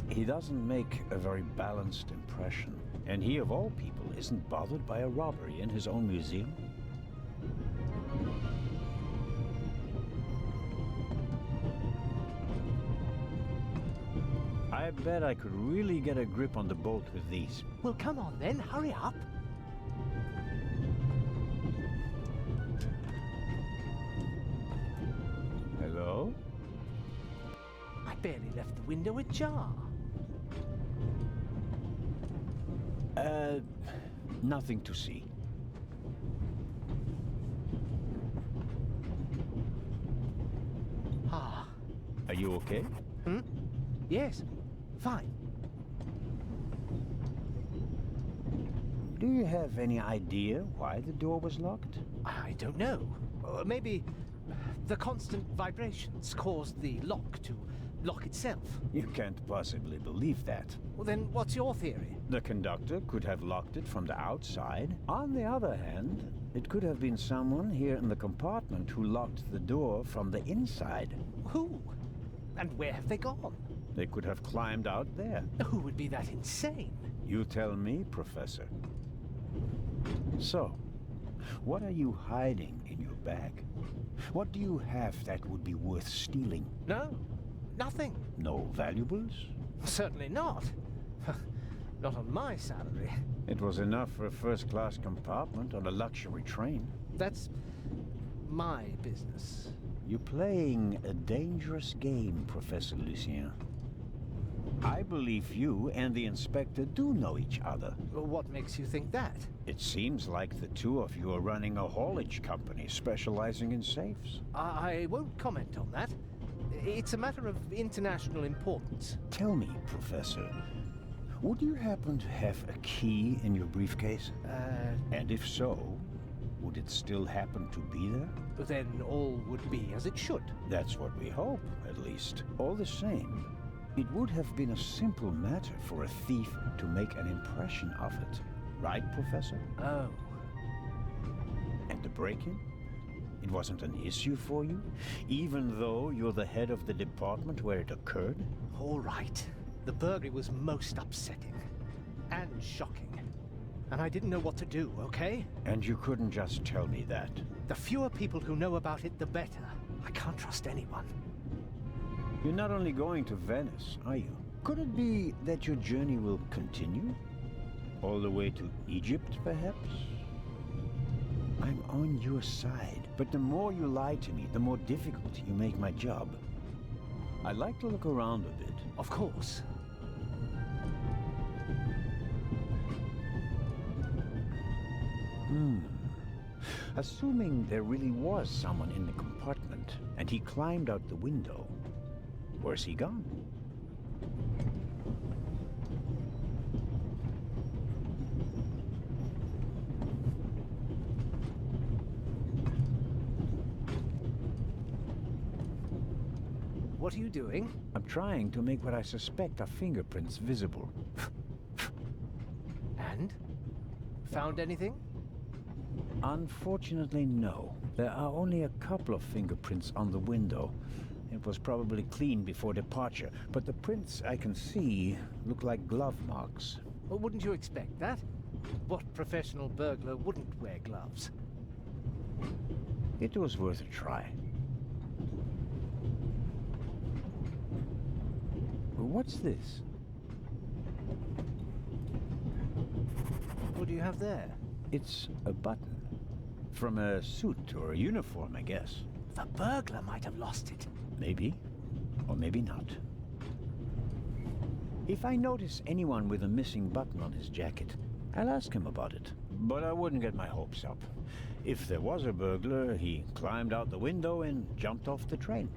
He doesn't make a very balanced impression. And he, of all people, isn't bothered by a robbery in his own museum. I bet I could really get a grip on the bolt with these. Well, come on then, hurry up. Hello? I barely left the window ajar. Nothing to see. Ah. Are you okay? Yes, fine. Do you have any idea why the door was locked? I don't know. Maybe the constant vibrations caused the lock to lock itself. You can't possibly believe that. Well, then what's your theory? The conductor could have locked it from the outside. On the other hand, it could have been someone here in the compartment who locked the door from the inside. Who? And where have they gone? They could have climbed out there. Who would be that insane? You tell me, Professor. So, what are you hiding in your bag? What do you have that would be worth stealing? No, nothing. No valuables? Certainly not. Not on my salary. It was enough for a first-class compartment on a luxury train. That's my business. You're playing a dangerous game, Professor Lucien. I believe you and the inspector do know each other. What makes you think that? It seems like the two of you are running a haulage company specializing in safes. I won't comment on that. It's a matter of international importance. Tell me, Professor, would you happen to have a key in your briefcase? And if so, would it still happen to be there? Then all would be as it should. That's what we hope, at least. All the same, it would have been a simple matter for a thief to make an impression of it. Right, Professor? Oh. And the break-in? It wasn't an issue for you? Even though you're the head of the department where it occurred? All right. The burglary was most upsetting. And shocking. And I didn't know what to do, okay? And you couldn't just tell me that. The fewer people who know about it, the better. I can't trust anyone. You're not only going to Venice, are you? Could it be that your journey will continue? All the way to Egypt, perhaps? I'm on your side, but the more you lie to me, the more difficult you make my job. I'd like to look around a bit. Of course. Assuming there really was someone in the compartment, and he climbed out the window, where's he gone? What are you doing? I'm trying to make what I suspect are fingerprints visible. And? Found anything? Unfortunately, no. There are only a couple of fingerprints on the window. It was probably cleaned before departure, but the prints I can see look like glove marks. Well, wouldn't you expect that? What professional burglar wouldn't wear gloves? It was worth a try. What's this? What do you have there? It's a button. From a suit or a uniform, I guess. The burglar might have lost it. Maybe. Or maybe not. If I notice anyone with a missing button on his jacket, I'll ask him about it. But I wouldn't get my hopes up. If there was a burglar, he climbed out the window and jumped off the train.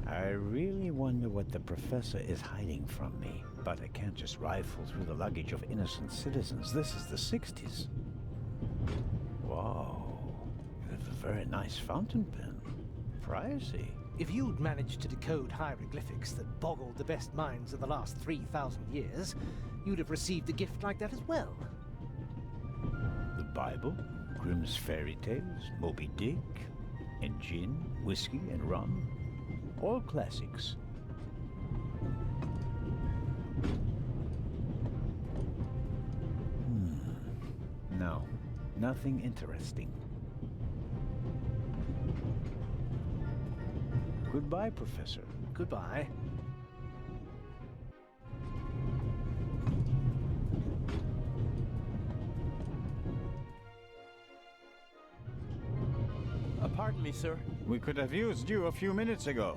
I really wonder what the professor is hiding from me. But I can't just rifle through the luggage of innocent citizens. This is the 60s. Wow. You have a very nice fountain pen. Pricey. If you'd managed to decode hieroglyphics that boggled the best minds of the last 3,000 years, you'd have received a gift like that as well. The Bible, Grimm's fairy tales, Moby Dick, and gin, whiskey, and rum. All classics. No, nothing interesting. Goodbye, Professor. Goodbye. Pardon me, sir. We could have used you a few minutes ago.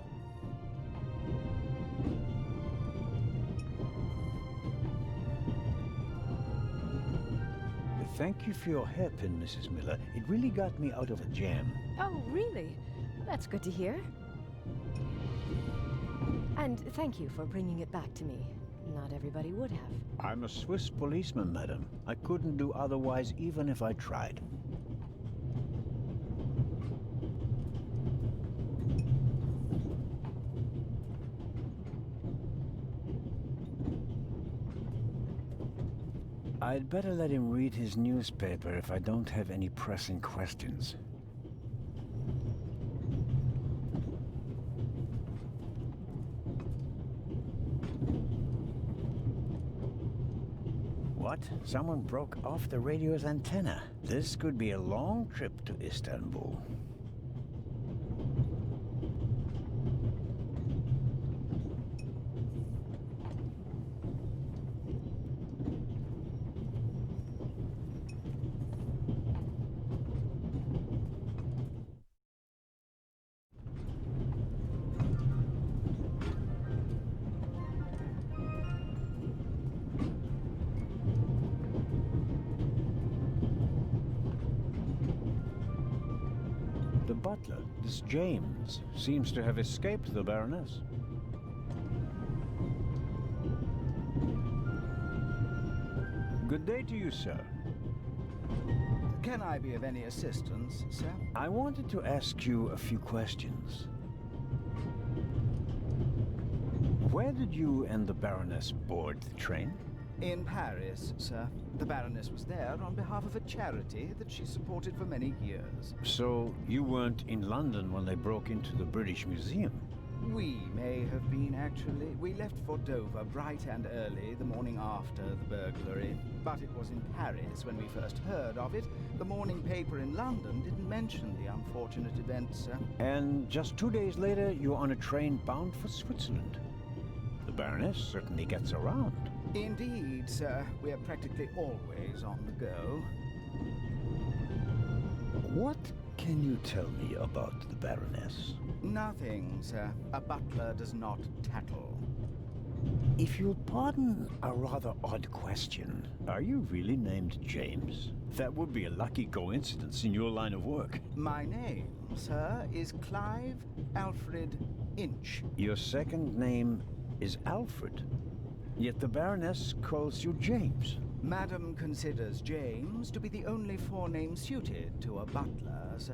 Thank you for your hairpin, Mrs. Miller. It really got me out of a jam. Oh, really? That's good to hear. And thank you for bringing it back to me. Not everybody would have. I'm a Swiss policeman, madam. I couldn't do otherwise even if I tried. I'd better let him read his newspaper if I don't have any pressing questions. What? Someone broke off the radio's antenna. This could be a long trip to Istanbul. Butler, this James, seems to have escaped the Baroness. Good day to you, sir. Can I be of any assistance, sir? I wanted to ask you a few questions. Where did you and the Baroness board the train? In Paris, sir. The Baroness was there on behalf of a charity that she supported for many years. So you weren't in London when they broke into the British Museum? We may have been, actually. We left for Dover bright and early the morning after the burglary. But it was in Paris when we first heard of it. The morning paper in London didn't mention the unfortunate event, sir. And just 2 days later, you're on a train bound for Switzerland. The Baroness certainly gets around. Indeed, sir. We are practically always on the go. What can you tell me about the Baroness? Nothing, sir. A butler does not tattle. If you'll pardon a rather odd question, are you really named James? That would be a lucky coincidence in your line of work. My name, sir, is Clive Alfred Inch. Your second name is Alfred, yet the Baroness calls you James. Madam considers James to be the only forename suited to a butler, sir.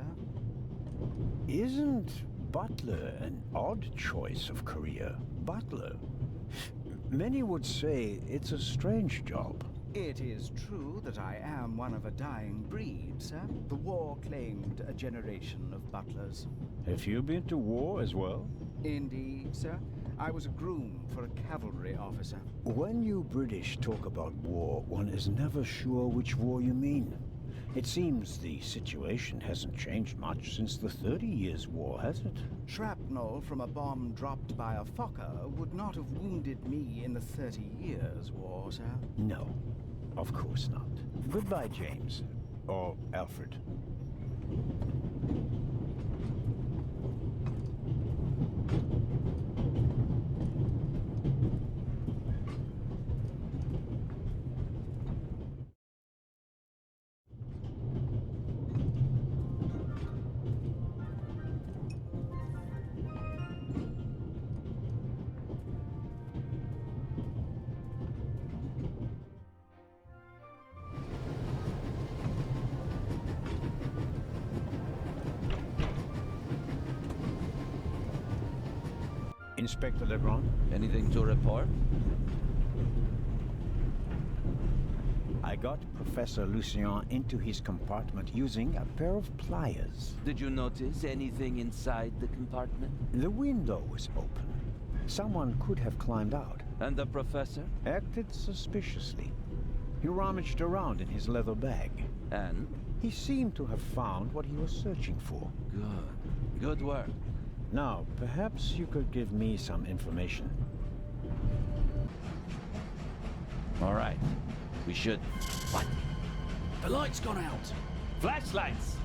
Isn't butler an odd choice of career? Butler? Many would say it's a strange job. It is true that I am one of a dying breed, sir. The war claimed a generation of butlers. Have you been to war as well? Indeed, sir. I was a groom for a cavalry officer. When you British talk about war, one is never sure which war you mean. It seems the situation hasn't changed much since the 30 Years' War, has it? Shrapnel from a bomb dropped by a Fokker would not have wounded me in the 30 Years' War, sir. No, of course not. Goodbye, James. Or Alfred. Inspector Legrand? Anything to report? I got Professor Lucien into his compartment using a pair of pliers. Did you notice anything inside the compartment? The window was open. Someone could have climbed out. And the professor? Acted suspiciously. He rummaged around in his leather bag. And? He seemed to have found what he was searching for. Good. Good work. Now, perhaps you could give me some information. All right. We should... What? The light's gone out. Flashlights!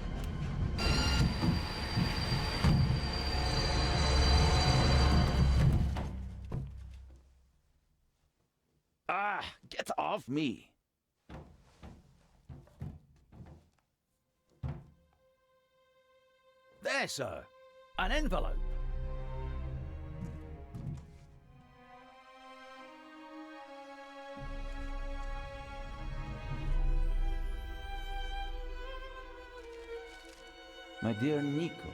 Ah! Get off me! There, sir. An envelope. My dear Nico,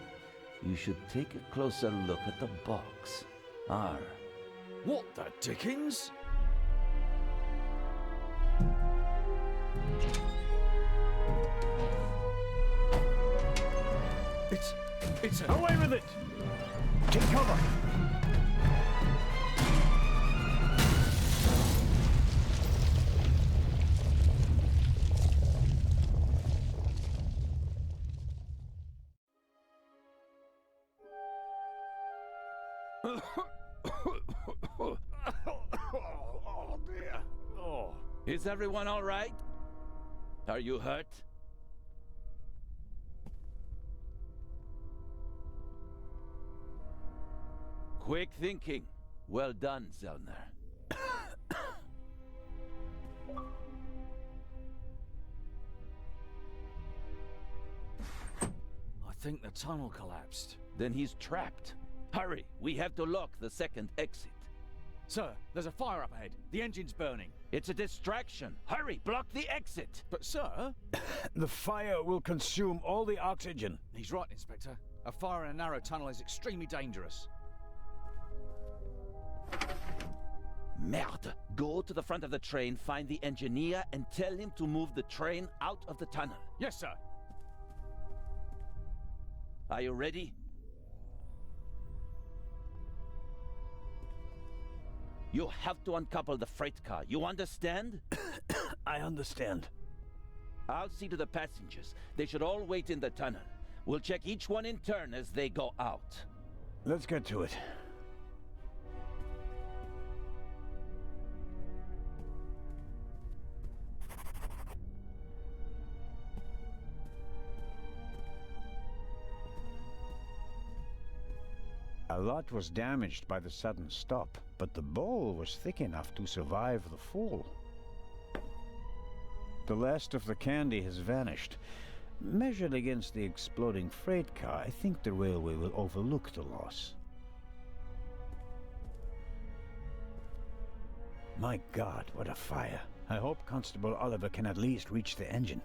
you should take a closer look at the box. R. What the dickens? It's a... Away with it! Take cover! Oh, dear. Oh. Is everyone all right? Are you hurt? Quick thinking. Well done, Zellner. I think the tunnel collapsed. Then he's trapped. Hurry, we have to lock the second exit. Sir, there's a fire up ahead. The engine's burning. It's a distraction. Hurry, block the exit. But, sir... The fire will consume all the oxygen. He's right, Inspector. A fire in a narrow tunnel is extremely dangerous. Merde! Go to the front of the train, find the engineer, and tell him to move the train out of the tunnel. Yes, sir. Are you ready? You have to uncouple the freight car. You understand? I understand. I'll see to the passengers. They should all wait in the tunnel. We'll check each one in turn as they go out. Let's get to it. A lot was damaged by the sudden stop, but the bowl was thick enough to survive the fall. The last of the candy has vanished. Measured against the exploding freight car, I think the railway will overlook the loss. My God, what a fire. I hope Constable Oliver can at least reach the engine.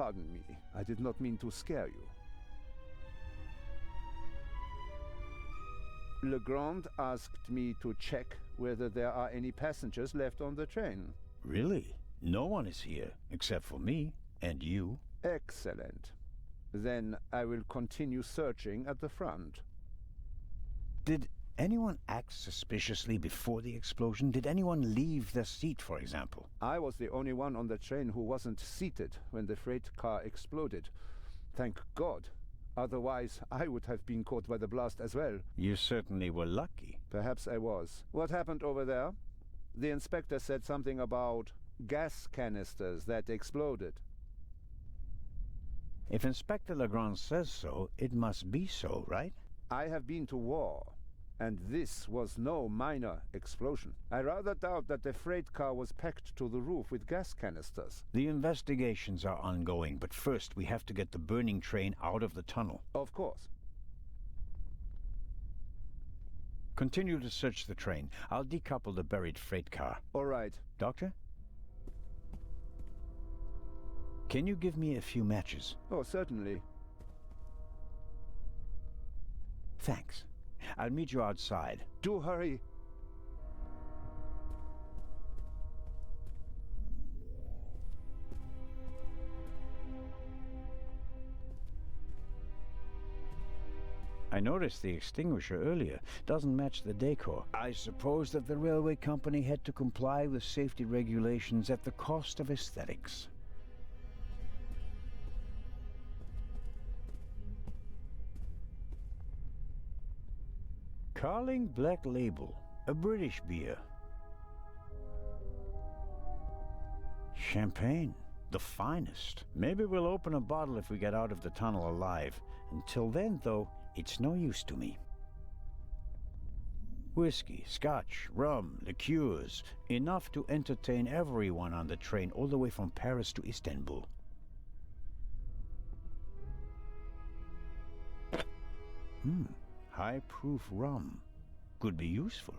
Pardon me, I did not mean to scare you. Legrand asked me to check whether there are any passengers left on the train. Really? No one is here, except for me and you. Excellent. Then I will continue searching at the front. Did anyone act suspiciously before the explosion? Did anyone leave their seat, for example? I was the only one on the train who wasn't seated when the freight car exploded. Thank God. Otherwise, I would have been caught by the blast as well. You certainly were lucky. Perhaps I was. What happened over there? The inspector said something about gas canisters that exploded. If Inspector Legrand says so, it must be so, right? I have been to war, and this was no minor explosion. I rather doubt that the freight car was packed to the roof with gas canisters. The investigations are ongoing, but first we have to get the burning train out of the tunnel. Of course. Continue to search the train. I'll decouple the buried freight car. All right. Doctor? Can you give me a few matches? Oh, certainly. Thanks. I'll meet you outside. Do hurry. I noticed the extinguisher earlier. Doesn't match the decor. I suppose that the railway company had to comply with safety regulations at the cost of aesthetics. Carling Black Label, a British beer. Champagne, the finest. Maybe we'll open a bottle if we get out of the tunnel alive. Until then, though, it's no use to me. Whiskey, scotch, rum, liqueurs, enough to entertain everyone on the train all the way from Paris to Istanbul. High-proof rum. Could be useful.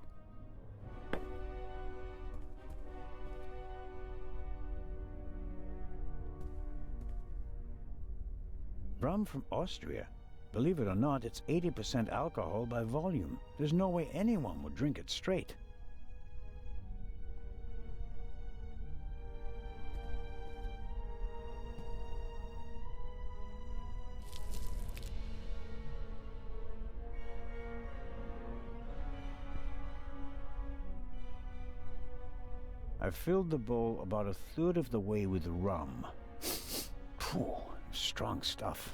Rum from Austria. Believe it or not, it's 80% alcohol by volume. There's no way anyone would drink it straight. I filled the bowl about a third of the way with rum. Phew, strong stuff.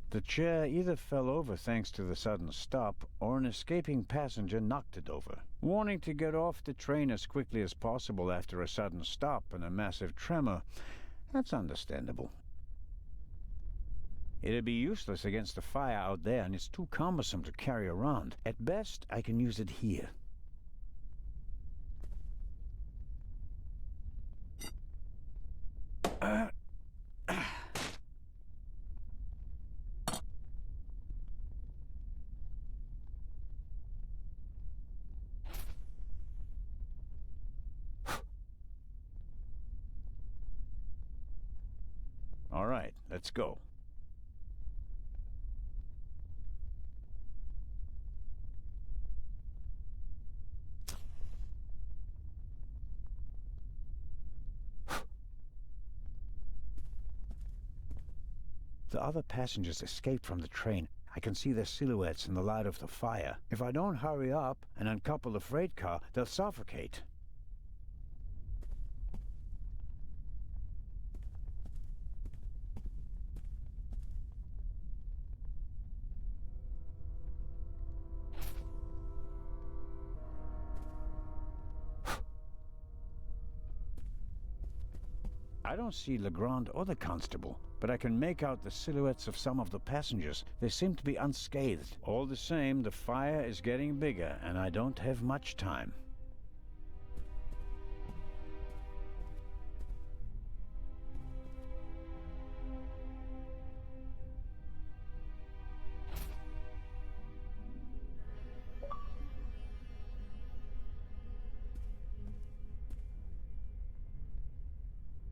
The chair either fell over thanks to the sudden stop, or an escaping passenger knocked it over. Wanting to get off the train as quickly as possible after a sudden stop and a massive tremor, that's understandable. It'd be useless against the fire out there, and it's too cumbersome to carry around. At best, I can use it here. All right, let's go. The other passengers escaped from the train. I can see their silhouettes in the light of the fire. If I don't hurry up and uncouple the freight car, they'll suffocate. I don't see Legrand or the constable, but I can make out the silhouettes of some of the passengers. They seem to be unscathed. All the same, the fire is getting bigger, and I don't have much time.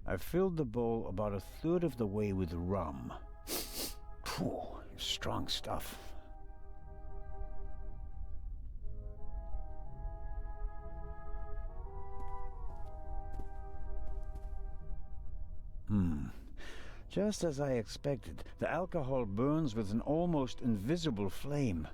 I filled the bowl about a third of the way with rum. Phew, strong stuff. Just as I expected, the alcohol burns with an almost invisible flame.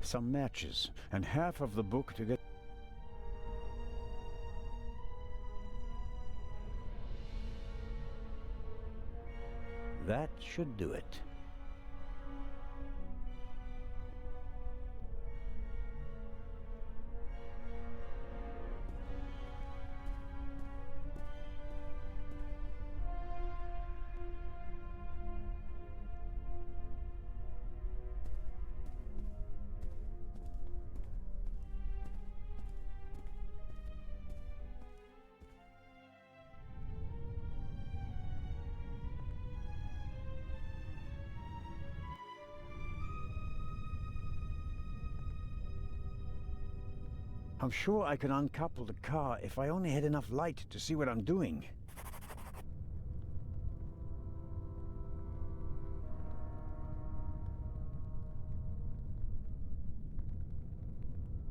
Some matches, and half of the book to get... That should do it. I'm sure I can uncouple the car if I only had enough light to see what I'm doing.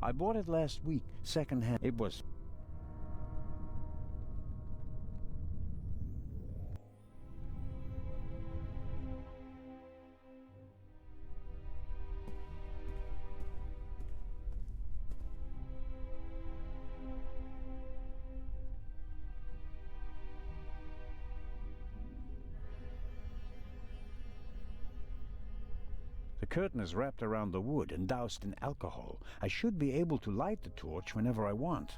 I bought it last week, second-hand. It was... The curtain is wrapped around the wood and doused in alcohol. I should be able to light the torch whenever I want.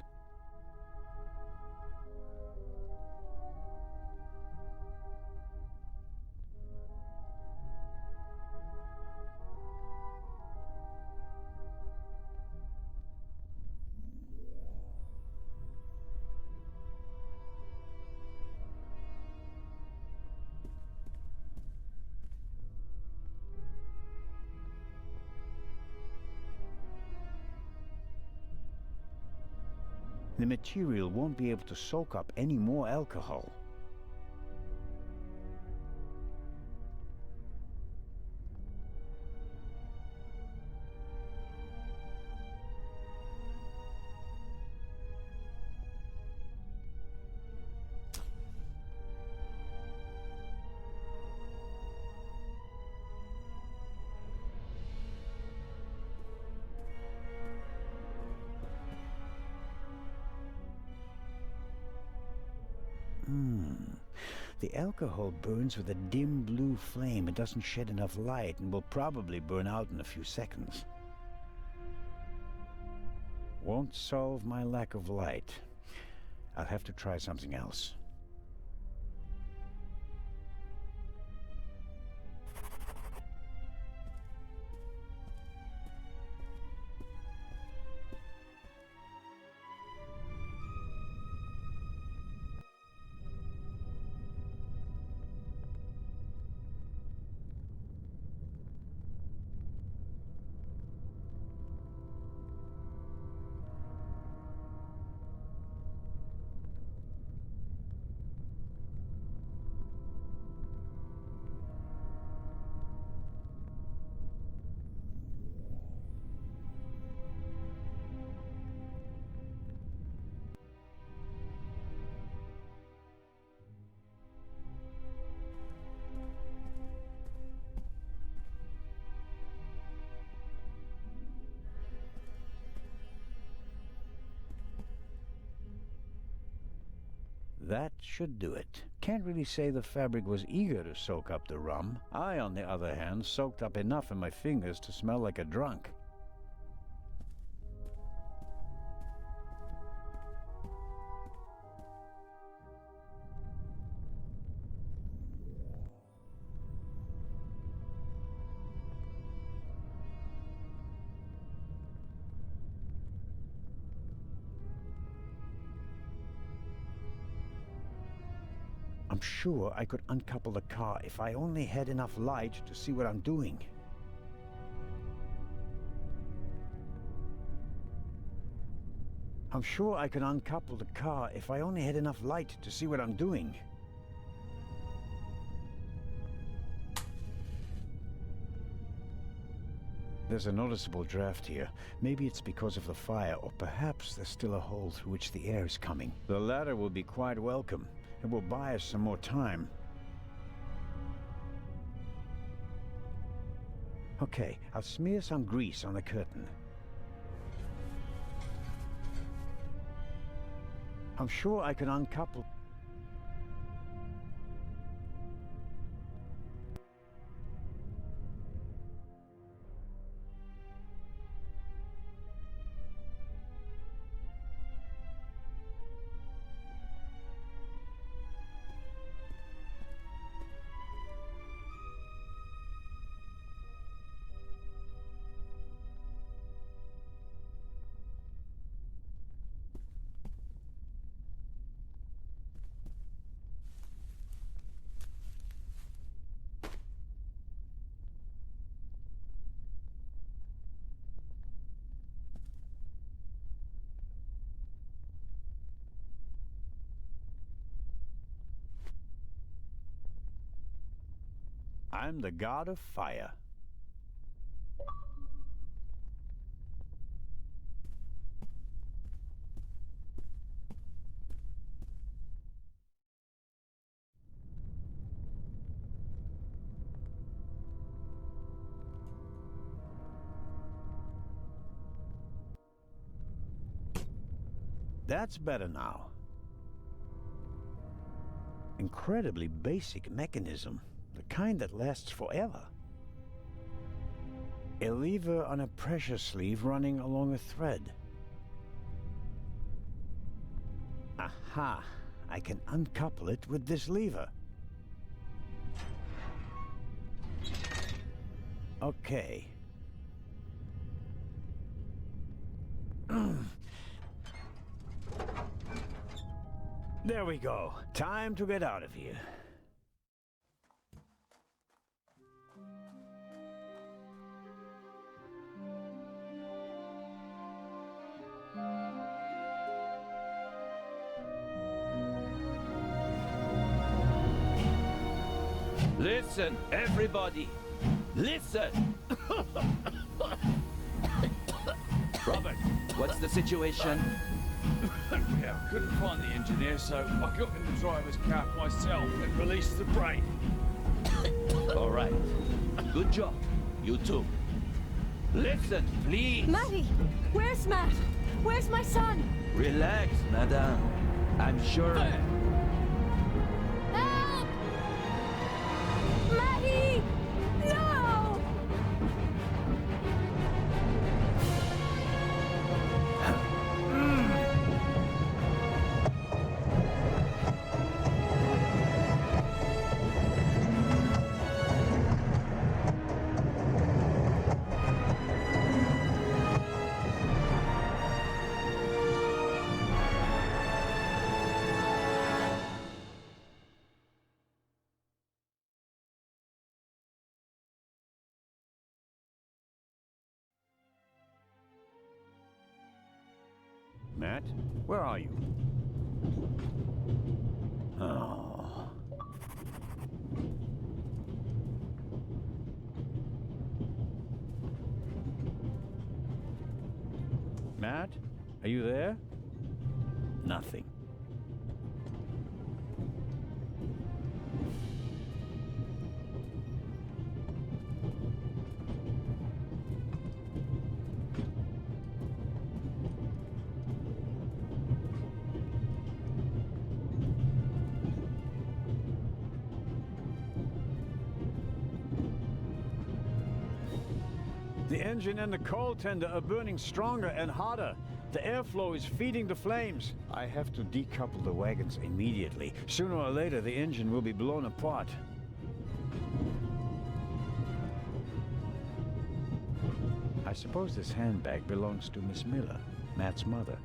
The material won't be able to soak up any more alcohol. The alcohol burns with a dim blue flame. It doesn't shed enough light and will probably burn out in a few seconds. Won't solve my lack of light. I'll have to try something else. That should do it. Can't really say the fabric was eager to soak up the rum. I, on the other hand, soaked up enough in my fingers to smell like a drunk. I'm sure I could uncouple the car if I only had enough light to see what I'm doing. I'm sure I could uncouple the car if I only had enough light to see what I'm doing. There's a noticeable draft here. Maybe it's because of the fire, or perhaps there's still a hole through which the air is coming. The latter will be quite welcome. It will buy us some more time. Okay, I'll smear some grease on the curtain. I'm sure I can uncouple... I'm the god of fire. That's better now. Incredibly basic mechanism. The kind that lasts forever. A lever on a pressure sleeve running along a thread. Aha! I can uncouple it with this lever. Okay. There we go. Time to get out of here. Listen, everybody! Listen! Robert, what's the situation? Yeah, I couldn't find the engineer, so I got in the driver's cab myself and released the brake. All right. Good job. You too. Listen, please. Matty! Where's Matt? Where's my son? Relax, madame. I'm sure... There. Help! Matty! No! Matt, where are you? Oh. Matt, are you there? Nothing. The engine and the coal tender are burning stronger and hotter. The airflow is feeding the flames. I have to decouple the wagons immediately. Sooner or later, the engine will be blown apart. I suppose this handbag belongs to Miss Miller, Matt's mother.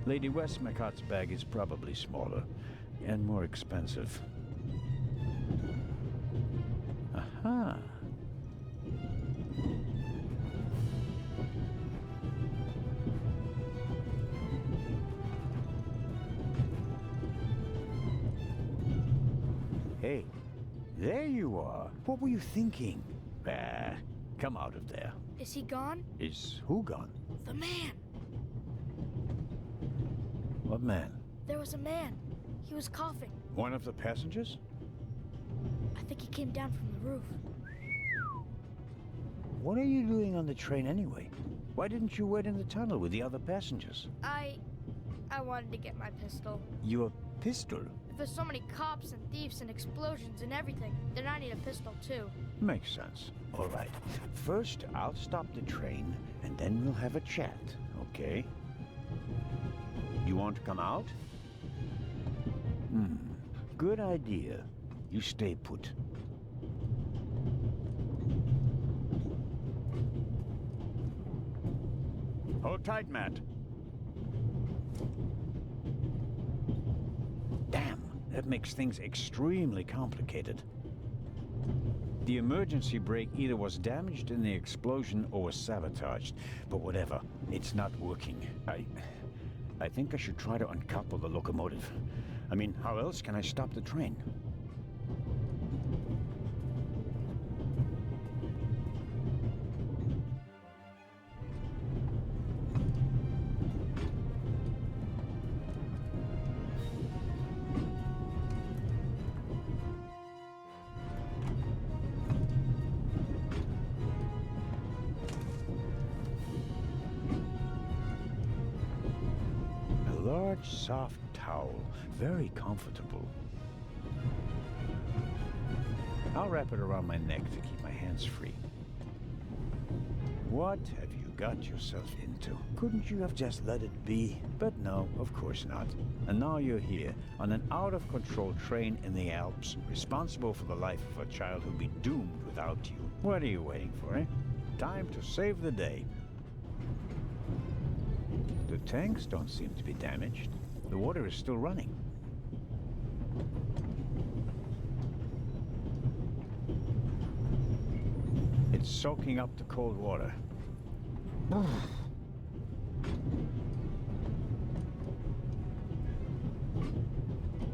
Lady Westmacott's bag is probably smaller and more expensive. Aha! Hey, there you are. What were you thinking? Ah, come out of there. Is he gone? Is who gone? The man. What man? There was a man. He was coughing. One of the passengers? I think he came down from the roof. What are you doing on the train anyway? Why didn't you wait in the tunnel with the other passengers? I wanted to get my pistol. Your pistol? If there's so many cops and thieves and explosions and everything, then I need a pistol too. Makes sense. All right. First, I'll stop the train, and then we'll have a chat, okay? You want to come out? Good idea. You stay put. Hold tight, Matt. Damn, that makes things extremely complicated. The emergency brake either was damaged in the explosion or was sabotaged. But whatever, it's not working. I think I should try to uncouple the locomotive. I mean, how else can I stop the train? Large, soft towel. Very comfortable. I'll wrap it around my neck to keep my hands free. What have you got yourself into? Couldn't you have just let it be? But no, of course not. And now you're here, on an out-of-control train in the Alps, responsible for the life of a child who'd be doomed without you. What are you waiting for, eh? Time to save the day. The tanks don't seem to be damaged. The water is still running. It's soaking up the cold water.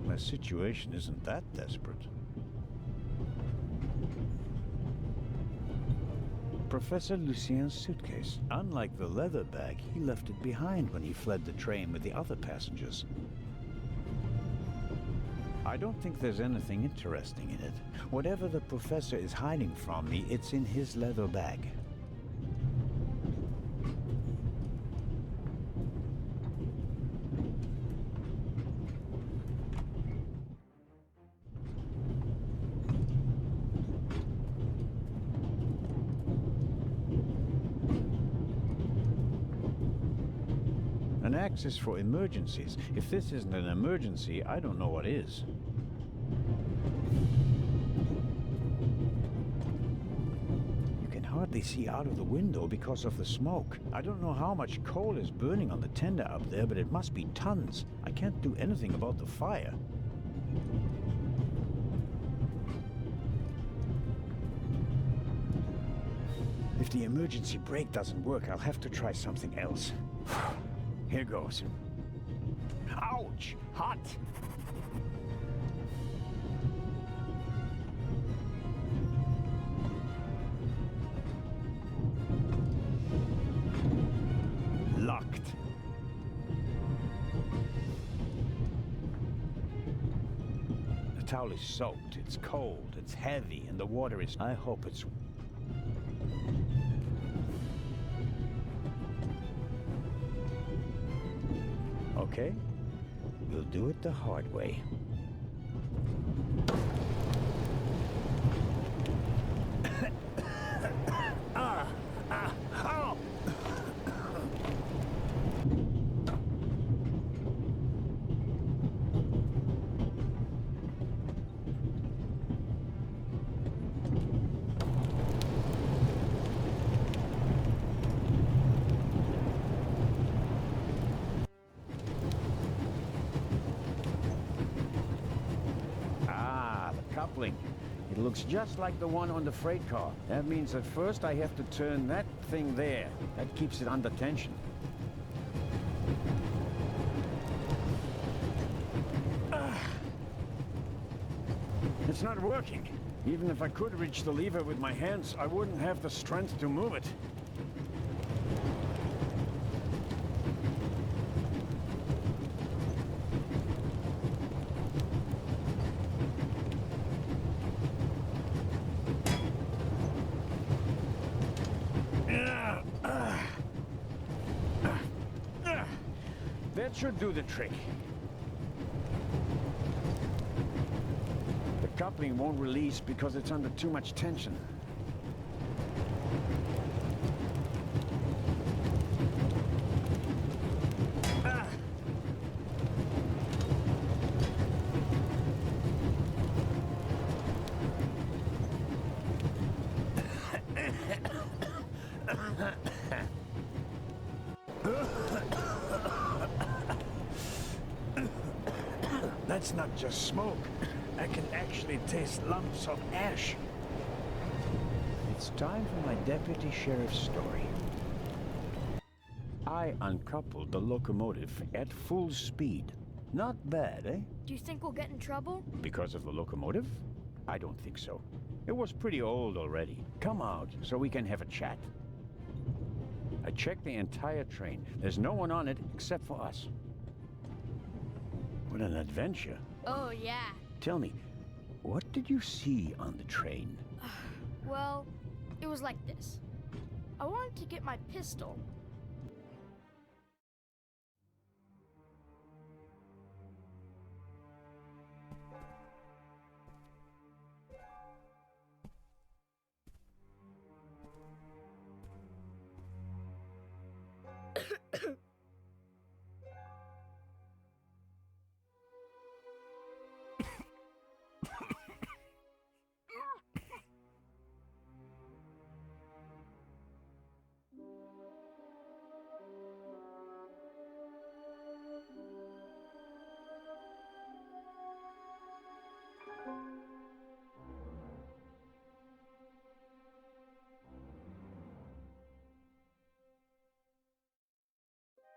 My situation isn't that desperate. Professor Lucien's suitcase. Unlike the leather bag, he left it behind when he fled the train with the other passengers. I don't think there's anything interesting in it. Whatever the professor is hiding from me, it's in his leather bag. An axe is for emergencies. If this isn't an emergency, I don't know what is. You can hardly see out of the window because of the smoke. I don't know how much coal is burning on the tender up there, but it must be tons. I can't do anything about the fire. If the emergency brake doesn't work, I'll have to try something else. Here goes. Ouch! Hot! Locked. The towel is soaked, it's cold, it's heavy, and the water is... I hope it's... Okay, we'll do it the hard way. coupling. It looks just like the one on the freight car. That means at first I have to turn that thing there. That keeps it under tension. It's not working. Even if I could reach the lever with my hands, I wouldn't have the strength to move it. That should do the trick. The coupling won't release because it's under too much tension. That's not just smoke. I can actually taste lumps of ash. It's time for my deputy sheriff's story. I uncoupled the locomotive at full speed. Not bad, eh? Do you think we'll get in trouble? Because of the locomotive? I don't think so. It was pretty old already. Come out so we can have a chat. I checked the entire train. There's no one on it except for us. What an adventure. Oh, yeah. Tell me, what did you see on the train? Well, it was like this. I wanted to get my pistol.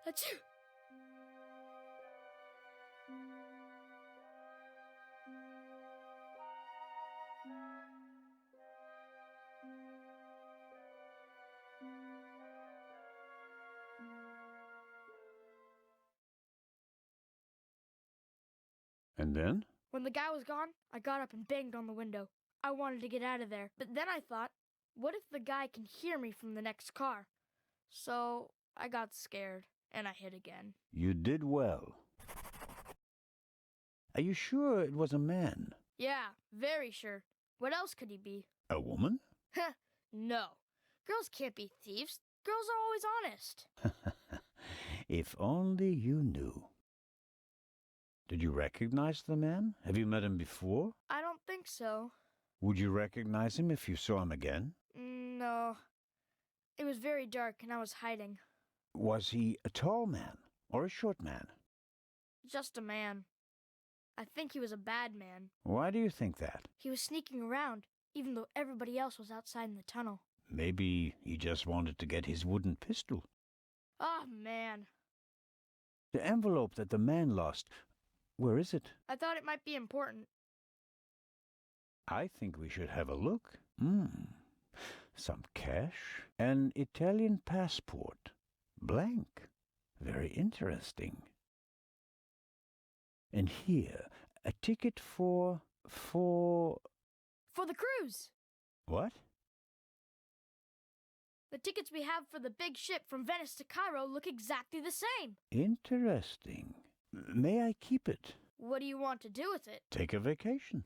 Achoo! And then? When the guy was gone, I got up and banged on the window. I wanted to get out of there, but then I thought, what if the guy can hear me from the next car? So I got scared, and I hid again. You did well. Are you sure it was a man? Yeah, very sure. What else could he be? A woman? Heh, no. Girls can't be thieves. Girls are always honest. If only you knew. Did you recognize the man? Have you met him before? I don't think so. Would you recognize him if you saw him again? No. It was very dark and I was hiding. Was he a tall man or a short man? Just a man. I think he was a bad man. Why do you think that? He was sneaking around, even though everybody else was outside in the tunnel. Maybe he just wanted to get his wooden pistol. Oh, man. The envelope that the man lost, where is it? I thought it might be important. I think we should have a look. Some cash, an Italian passport, blank. Very interesting. And here, a ticket for the cruise! What? The tickets we have for the big ship from Venice to Cairo look exactly the same. Interesting. May I keep it? What do you want to do with it? Take a vacation.